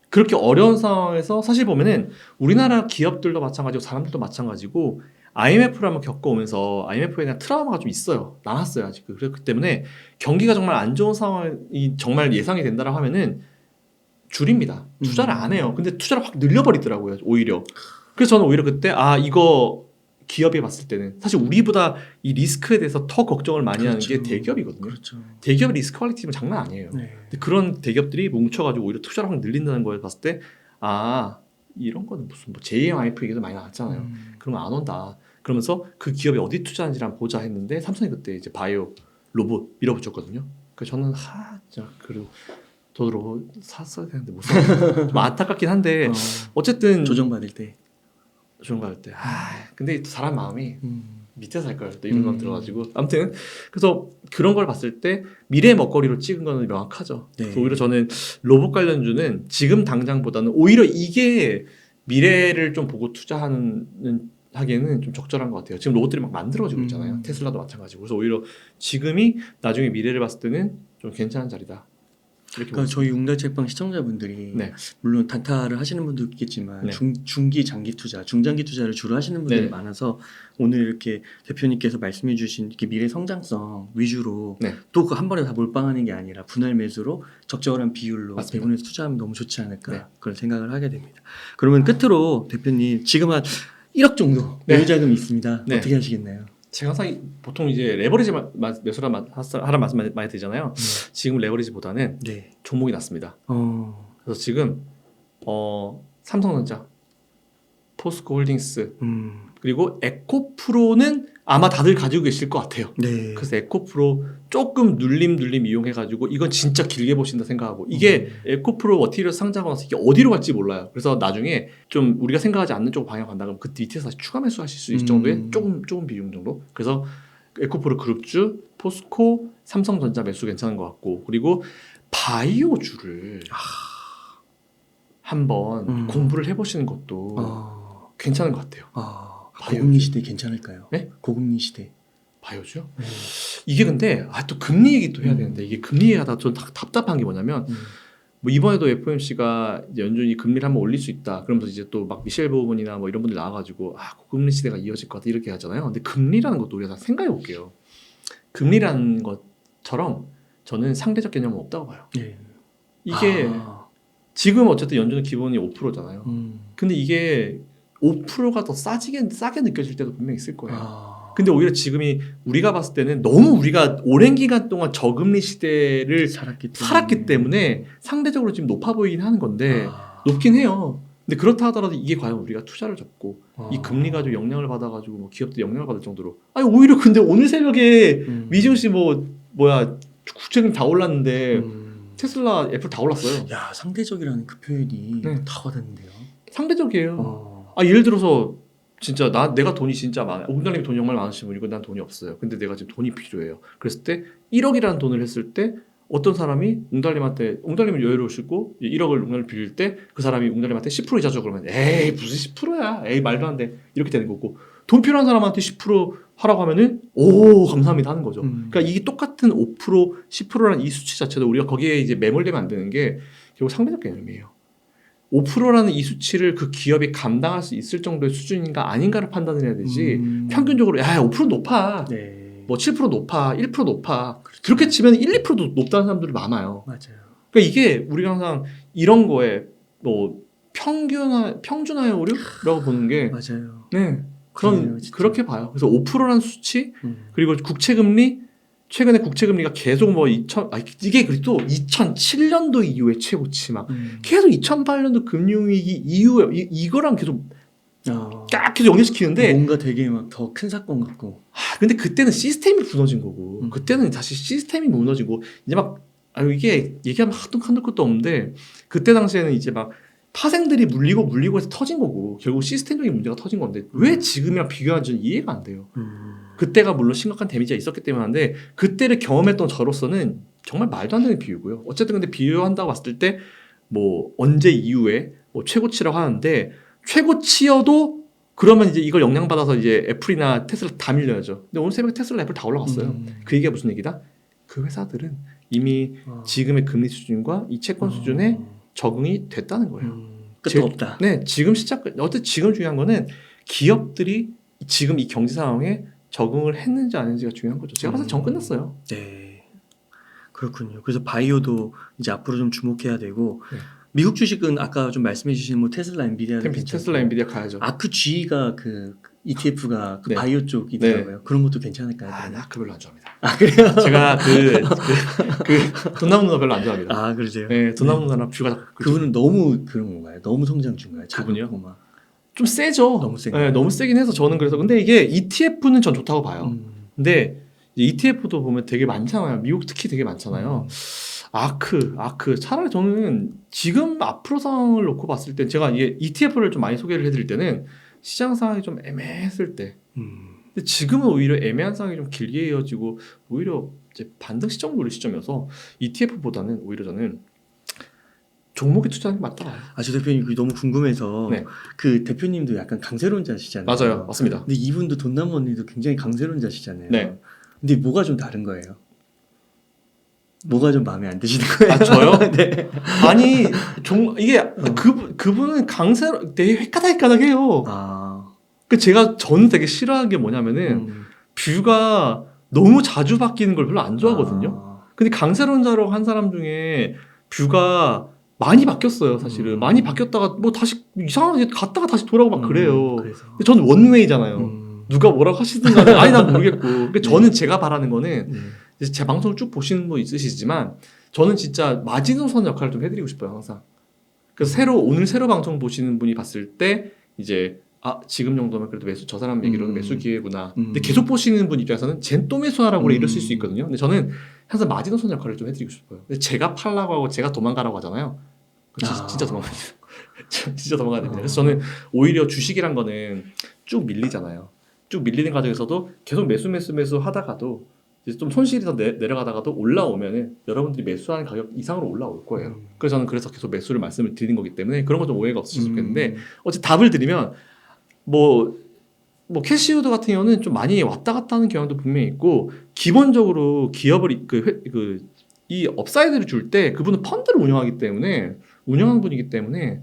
그렇게 어려운 상황에서 사실 보면은 우리나라 기업들도 마찬가지고 사람들도 마찬가지고 IMF를 한번 겪어오면서 IMF에 대한 트라우마가 좀 있어요. 남았어요 아직. 그렇기 때문에 경기가 정말 안 좋은 상황이 정말 예상이 된다라고 하면은 줄입니다. 투자를 안 해요. 근데 투자를 확 늘려버리더라고요 오히려. 그래서 저는 오히려 그때 이거 기업이 봤을 때는 사실 우리보다 이 리스크에 대해서 더 걱정을 많이 그렇죠. 하는 게 대기업이거든요. 그렇죠. 대기업 리스크 퀄리티는 장난 아니에요. 네. 근데 그런 대기업들이 뭉쳐가지고 오히려 투자를 확 늘린다는 걸 봤을 때 이런 거는 무슨 뭐 JMIF 얘기도 많이 나왔잖아요. 그러면 안 온다. 그러면서 그 기업이 어디 투자하는지 한번 보자 했는데 삼성이 그때 이제 바이오 로봇 밀어붙였거든요. 그래서 저는 진짜 그리고 더 로봇 샀어야 되는데 못 샀어요. 좀 안타깝긴 한데 어쨌든 조정받을 때. 조정받을 때 근데 또 사람 마음이 밑에서 할 걸 또 이런 거 들어가지고 아무튼 그래서 그런 걸 봤을 때 미래 먹거리로 찍은 거는 명확하죠. 네. 그래서 오히려 저는 로봇 관련주는 지금 당장보다는 오히려 이게 미래를 좀 보고 하기에는 좀 적절한 것 같아요. 지금 로봇들이 막 만들어지고 있잖아요. 테슬라도 마찬가지고. 그래서 오히려 지금이 나중에 미래를 봤을 때는 좀 괜찮은 자리다. 그러니까 저희 웅달책방 시청자분들이 네. 물론 단타를 하시는 분도 있겠지만 네. 중기 장기 투자, 중장기 투자를 주로 하시는 분들이 네. 많아서 오늘 이렇게 대표님께서 말씀해주신 이렇게 미래 성장성 위주로 네. 또 그 한 번에 다 몰빵하는 게 아니라 분할 매수로 적절한 비율로 맞습니다. 배분해서 투자하면 너무 좋지 않을까 네. 그런 생각을 하게 됩니다. 그러면 끝으로 대표님 지금 한 1억 정도 네. 매유 자금이 있습니다. 네. 어떻게 하시겠나요? 제가 항상 보통 이제 레버리지 매수라 하라 말씀 많이 드리잖아요. 지금 레버리지보다는 네. 종목이 낮습니다. 그래서 지금 삼성전자, 포스코홀딩스 그리고 에코프로는 아마 다들 가지고 계실 것 같아요. 네. 그래서 에코프로 조금 눌림 이용해가지고 이건 진짜 길게 보신다 생각하고 이게 에코프로 워티리어스 상장하고 나서 이게 어디로 갈지 몰라요. 그래서 나중에 좀 우리가 생각하지 않는 쪽 방향 간다 그러면 그 밑에서 다시 추가 매수하실 수 있을 정도의 조금 비중 정도. 그래서 에코프로 그룹주, 포스코, 삼성전자 매수 괜찮은 것 같고 그리고 바이오주를 한번 공부를 해보시는 것도 괜찮은 것 같아요. 고금리 시대 괜찮을까요? 네? 고금리 시대. 바이오죠? 이게 근데 또 금리 얘기 또 해야 되는데 이게 금리 얘기하다 좀 답답한 게 뭐냐면 뭐 이번에도 FOMC가 이제 연준이 금리를 한번 올릴 수 있다. 그러면서 이제 또 막 미셸 보먼이나 뭐 이런 분들 나와가지고 고금리 시대가 이어질 것 같다 이렇게 하잖아요. 근데 금리라는 것도 우리가 다 생각해 볼게요. 금리라는 것처럼 저는 상대적 개념은 없다고 봐요. 네. 이게 지금 어쨌든 연준은 기본이 5%잖아요. 근데 이게 5%가 더 싸게 느껴질 때도 분명히 있을 거예요. 근데 오히려 지금이 우리가 봤을 때는 너무 우리가 오랜 기간 동안 저금리 시대를 살았기 때문에 상대적으로 지금 높아 보이긴 하는 건데 높긴 해요. 근데 그렇다 하더라도 이게 과연 우리가 투자를 잡고 이 금리 가지고 영향을 받아가지고 뭐 기업들이 영향을 받을 정도로 오히려 근데 오늘 새벽에 미지훈 씨 국채금 다 올랐는데 테슬라, 애플 다 올랐어요. 야, 상대적이라는 그 표현이 네. 다 와닿는데요. 상대적이에요. 예를 들어서 진짜 내가 돈이 진짜 많아요. 웅달님이 돈이 정말 많으신 분이고 난 돈이 없어요. 근데 내가 지금 돈이 필요해요. 그랬을 때 1억이라는 돈을 했을 때 어떤 사람이 웅달님은 여유로우시고 1억을 웅달님 빌릴 때 그 사람이 웅달님한테 10% 이자 줘 그러면 에이 무슨 10%야 에이 말도 안 돼 이렇게 되는 거고 돈 필요한 사람한테 10% 하라고 하면은 오 감사합니다 하는 거죠. 그러니까 이게 똑같은 5% 10%라는 이 수치 자체도 우리가 거기에 이제 매몰되면 안 되는 게 결국 상대적 개념이에요. 5%라는 이 수치를 그 기업이 감당할 수 있을 정도의 수준인가 아닌가를 판단을 해야 되지 평균적으로 5% 높아 네. 뭐 7% 높아 1% 높아 그렇죠. 그렇게 치면 1, 2%도 높다는 사람들이 많아요. 맞아요. 그러니까 이게 우리가 항상 이런 거에 뭐 평준화의 오류라고 보는 게 맞아요. 네 그러네요, 그렇게 봐요. 그래서 5%라는 수치 그리고 국채금리 최근에 국채금리가 계속 이게 그리고 또 2007년도 이후에 최고치 막 계속 2008년도 금융위기 이후에 이거랑 계속 딱 계속 연결시키는데 뭔가 되게 막 더 큰 사건 같고. 근데 그때는 시스템이 무너진 거고 그때는 다시 시스템이 무너지고 이제 막 이게 얘기하면 한도 끝도 없는데 그때 당시에는 이제 막 파생들이 물리고 해서 터진 거고 결국 시스템적인 문제가 터진 건데 왜 지금이랑 비교하는지 이해가 안 돼요. 그때가 물론 심각한 데미지가 있었기 때문에 한데 그때를 경험했던 저로서는 정말 말도 안 되는 비유고요. 어쨌든 근데 비유한다고 봤을 때 뭐 언제 이후에 뭐 최고치라고 하는데 최고치여도 그러면 이제 이걸 영향받아서 이제 애플이나 테슬라 다 밀려야죠. 근데 오늘 새벽에 테슬라 애플 다 올라갔어요. 그 얘기가 무슨 얘기다? 그 회사들은 이미 지금의 금리 수준과 이 채권 수준에 적응이 됐다는 거예요. 끝도 없다. 네, 지금 어쨌든 지금 중요한 거는 기업들이 지금 이 경제 상황에 적응을 했는지 안 했는지가 중요한 거죠. 제가 봤을 때 전 끝났어요. 네. 그렇군요. 그래서 바이오도 이제 앞으로 좀 주목해야 되고 네. 미국 주식은 아까 좀 말씀해주신 뭐 테슬라, 엔비디아도 테슬라, 엔비디아 가야죠. 아크G가 그 ETF가 그 네. 바이오 쪽이더라고요. 그런 것도 괜찮을까요? 나 그 별로 안 좋아합니다. 그래요? 제가 돈 남은 누나 별로 안 좋아합니다. 그러세요? 네, 돈 남은 누나랑 뷰가 그분은 너무 그런 건가요? 너무 성장 중인가요? 그분이요? 막. 좀 세죠. 너무 센가요? 네, 너무 세긴 해서 저는 그래서 근데 이게 ETF는 전 좋다고 봐요. 근데 ETF도 보면 되게 많잖아요. 미국 특히 되게 많잖아요. 아크 차라리 저는 지금 앞으로 상황을 놓고 봤을 때 제가 이게 ETF를 좀 많이 소개를 해드릴 때는 시장 상황이 좀 애매했을 때 근데 지금은 오히려 애매한 상황이 좀 길게 이어지고 오히려 이제 반등 시점 노릴 시점이어서 ETF보다는 오히려 저는 종목에 투자하는 게 맞다. 저 대표님 그게 너무 궁금해서 네. 그 대표님도 약간 강세론자시잖아요. 맞아요. 맞습니다. 근데 이분도 돈남 언니도 굉장히 강세론자시잖아요. 네. 근데 뭐가 좀 다른 거예요? 뭐가 좀 마음에 안 드시는 거예요? 저요? 네. 아니 이게 그분은 강세로 되게 헷가닥해요. 저는 되게 싫어하는 게 뭐냐면은 뷰가 너무 자주 바뀌는 걸 별로 안 좋아하거든요. 근데 강세론자로 한 사람 중에 뷰가 많이 바뀌었어요, 사실은. 많이 바뀌었다가 뭐 다시 이상하게 갔다가 다시 돌아오고 막 그래요. 근데 저는 원웨이잖아요. 누가 뭐라고 하시든 간에 아니 난 모르겠고. 그러니까 저는 제가 바라는 거는 이제 제 방송을 쭉 보시는 분 있으시지만 저는 진짜 마지노선 역할을 좀 해드리고 싶어요, 항상. 그래서 오늘 새로 방송 보시는 분이 봤을 때 이제 지금 정도면 그래도 저 사람 얘기로는 매수 기회구나. 근데 계속 보시는 분 입장에서는 쟨 또 매수하라고 그래 이러실 수 있거든요. 근데 저는 항상 마지노선 역할을 좀 해드리고 싶어요. 근데 제가 팔라고 하고 제가 도망가라고 하잖아요. 진짜 도망가야 돼요. 진짜 도망가야 됩니다. 그래서 저는 오히려 주식이란 거는 쭉 밀리잖아요. 쭉 밀리는 과정에서도 계속 매수 하다가도 이제 좀 손실이 더 내려가다가도 올라오면은 여러분들이 매수하는 가격 이상으로 올라올 거예요. 그래서 저는 계속 매수를 말씀을 드리는 거기 때문에 그런 거 좀 오해가 없으셨으면 좋겠는데 어쨌든 답을 드리면 뭐 캐시우드 같은 경우는 좀 많이 왔다 갔다 하는 경향도 분명히 있고 기본적으로 기업을 이 업사이드를 줄 때 그분은 펀드를 운영하는 분이기 때문에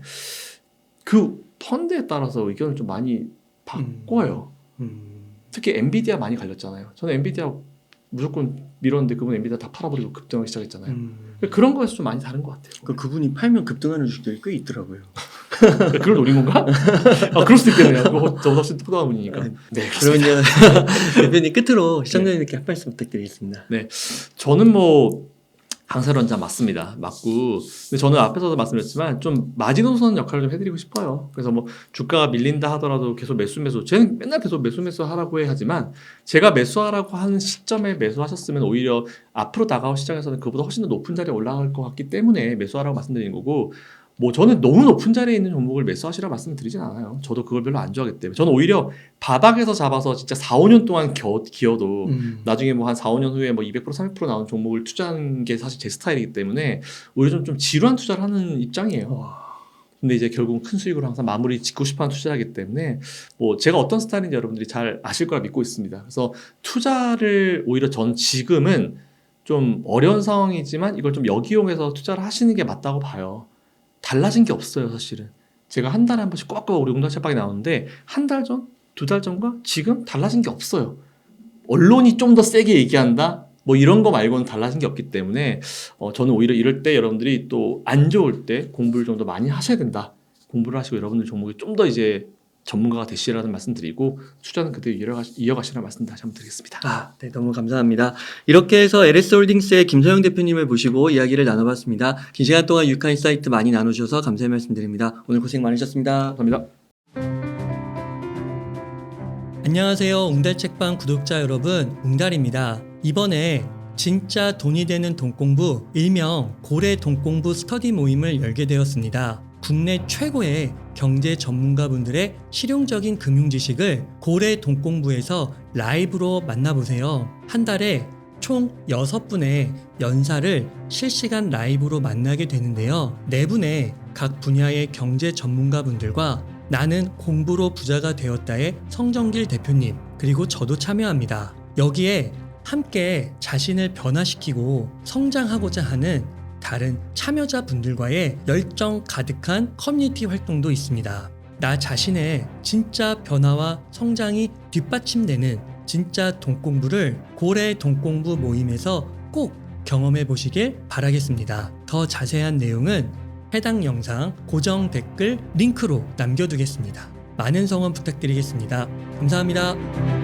그 펀드에 따라서 의견을 좀 많이 바꿔요. 특히 엔비디아 많이 갈렸잖아요. 저는 엔비디아 무조건 밀었는데 그분 엔비디아 다 팔아버리고 급등하기 시작했잖아요. 그런 거에서 좀 많이 다른 것 같아요. 그분이 팔면 급등하는 주식들이 꽤 있더라고요. 그걸 노린 건가? 그럴 수도 있겠네요. 저보다 훨씬 똑똑한 분이니까. 네, 그러면 대표님 끝으로 시청자님께 한 말씀 부탁드리겠습니다. 네, 저는 강세론자 맞습니다. 맞고 근데 저는 앞에서도 말씀드렸지만 좀 마지노선 역할을 좀 해드리고 싶어요. 그래서 주가가 밀린다 하더라도 계속 매수 쟤는 맨날 계속 매수 하라고 하지만 제가 매수하라고 하는 시점에 매수하셨으면 오히려 앞으로 다가올 시장에서는 그보다 훨씬 더 높은 자리에 올라갈 것 같기 때문에 매수하라고 말씀드리는 거고 저는 너무 높은 자리에 있는 종목을 매수하시라고 말씀드리진 않아요. 저도 그걸 별로 안 좋아하기 때문에 저는 오히려 바닥에서 잡아서 진짜 4, 5년 동안 기어도 나중에 한 4, 5년 후에 200% 300% 나온 종목을 투자하는 게 사실 제 스타일이기 때문에 오히려 좀 지루한 투자를 하는 입장이에요. 근데 이제 결국은 큰 수익으로 항상 마무리 짓고 싶어하는 투자이기 때문에 제가 어떤 스타일인지 여러분들이 잘 아실 거라 믿고 있습니다. 그래서 투자를 오히려 전 지금은 좀 어려운 상황이지만 이걸 좀 역이용해서 투자를 하시는 게 맞다고 봐요. 달라진 게 없어요, 사실은. 제가 한 달에 한 번씩 꼬박꼬박 우리 공동체방에 나오는데 한 달 전, 2달 전과 지금 달라진 게 없어요. 언론이 좀 더 세게 얘기한다? 이런 거 말고는 달라진 게 없기 때문에 저는 오히려 이럴 때 여러분들이 또 안 좋을 때 공부를 좀 더 많이 하셔야 된다. 공부를 하시고 여러분들 종목이 좀 더 이제 전문가가 되시라는 말씀 드리고 투자는 그대로 이어가시라는 말씀 다시 한번 드리겠습니다. 네, 너무 감사합니다. 이렇게 해서 LS홀딩스의 김서영 대표님을 모시고 이야기를 나눠봤습니다. 긴 시간 동안 유익한 인사이트 많이 나누셔서 감사의 말씀 드립니다. 오늘 고생 많으셨습니다. 감사합니다. 안녕하세요. 웅달책방 구독자 여러분, 웅달입니다. 이번에 진짜 돈이 되는 돈공부, 일명 고래 돈공부 스터디 모임을 열게 되었습니다. 국내 최고의 경제 전문가분들의 실용적인 금융 지식을 고래 돈공부에서 라이브로 만나보세요. 한 달에 총 6분의 연사를 실시간 라이브로 만나게 되는데요. 4분의 각 분야의 경제 전문가분들과 나는 공부로 부자가 되었다의 성정길 대표님, 그리고 저도 참여합니다. 여기에 함께 자신을 변화시키고 성장하고자 하는 다른 참여자분들과의 열정 가득한 커뮤니티 활동도 있습니다. 나 자신의 진짜 변화와 성장이 뒷받침되는 진짜 돈공부를 고래 돈공부 모임에서 꼭 경험해 보시길 바라겠습니다. 더 자세한 내용은 해당 영상 고정 댓글 링크로 남겨두겠습니다. 많은 성원 부탁드리겠습니다. 감사합니다.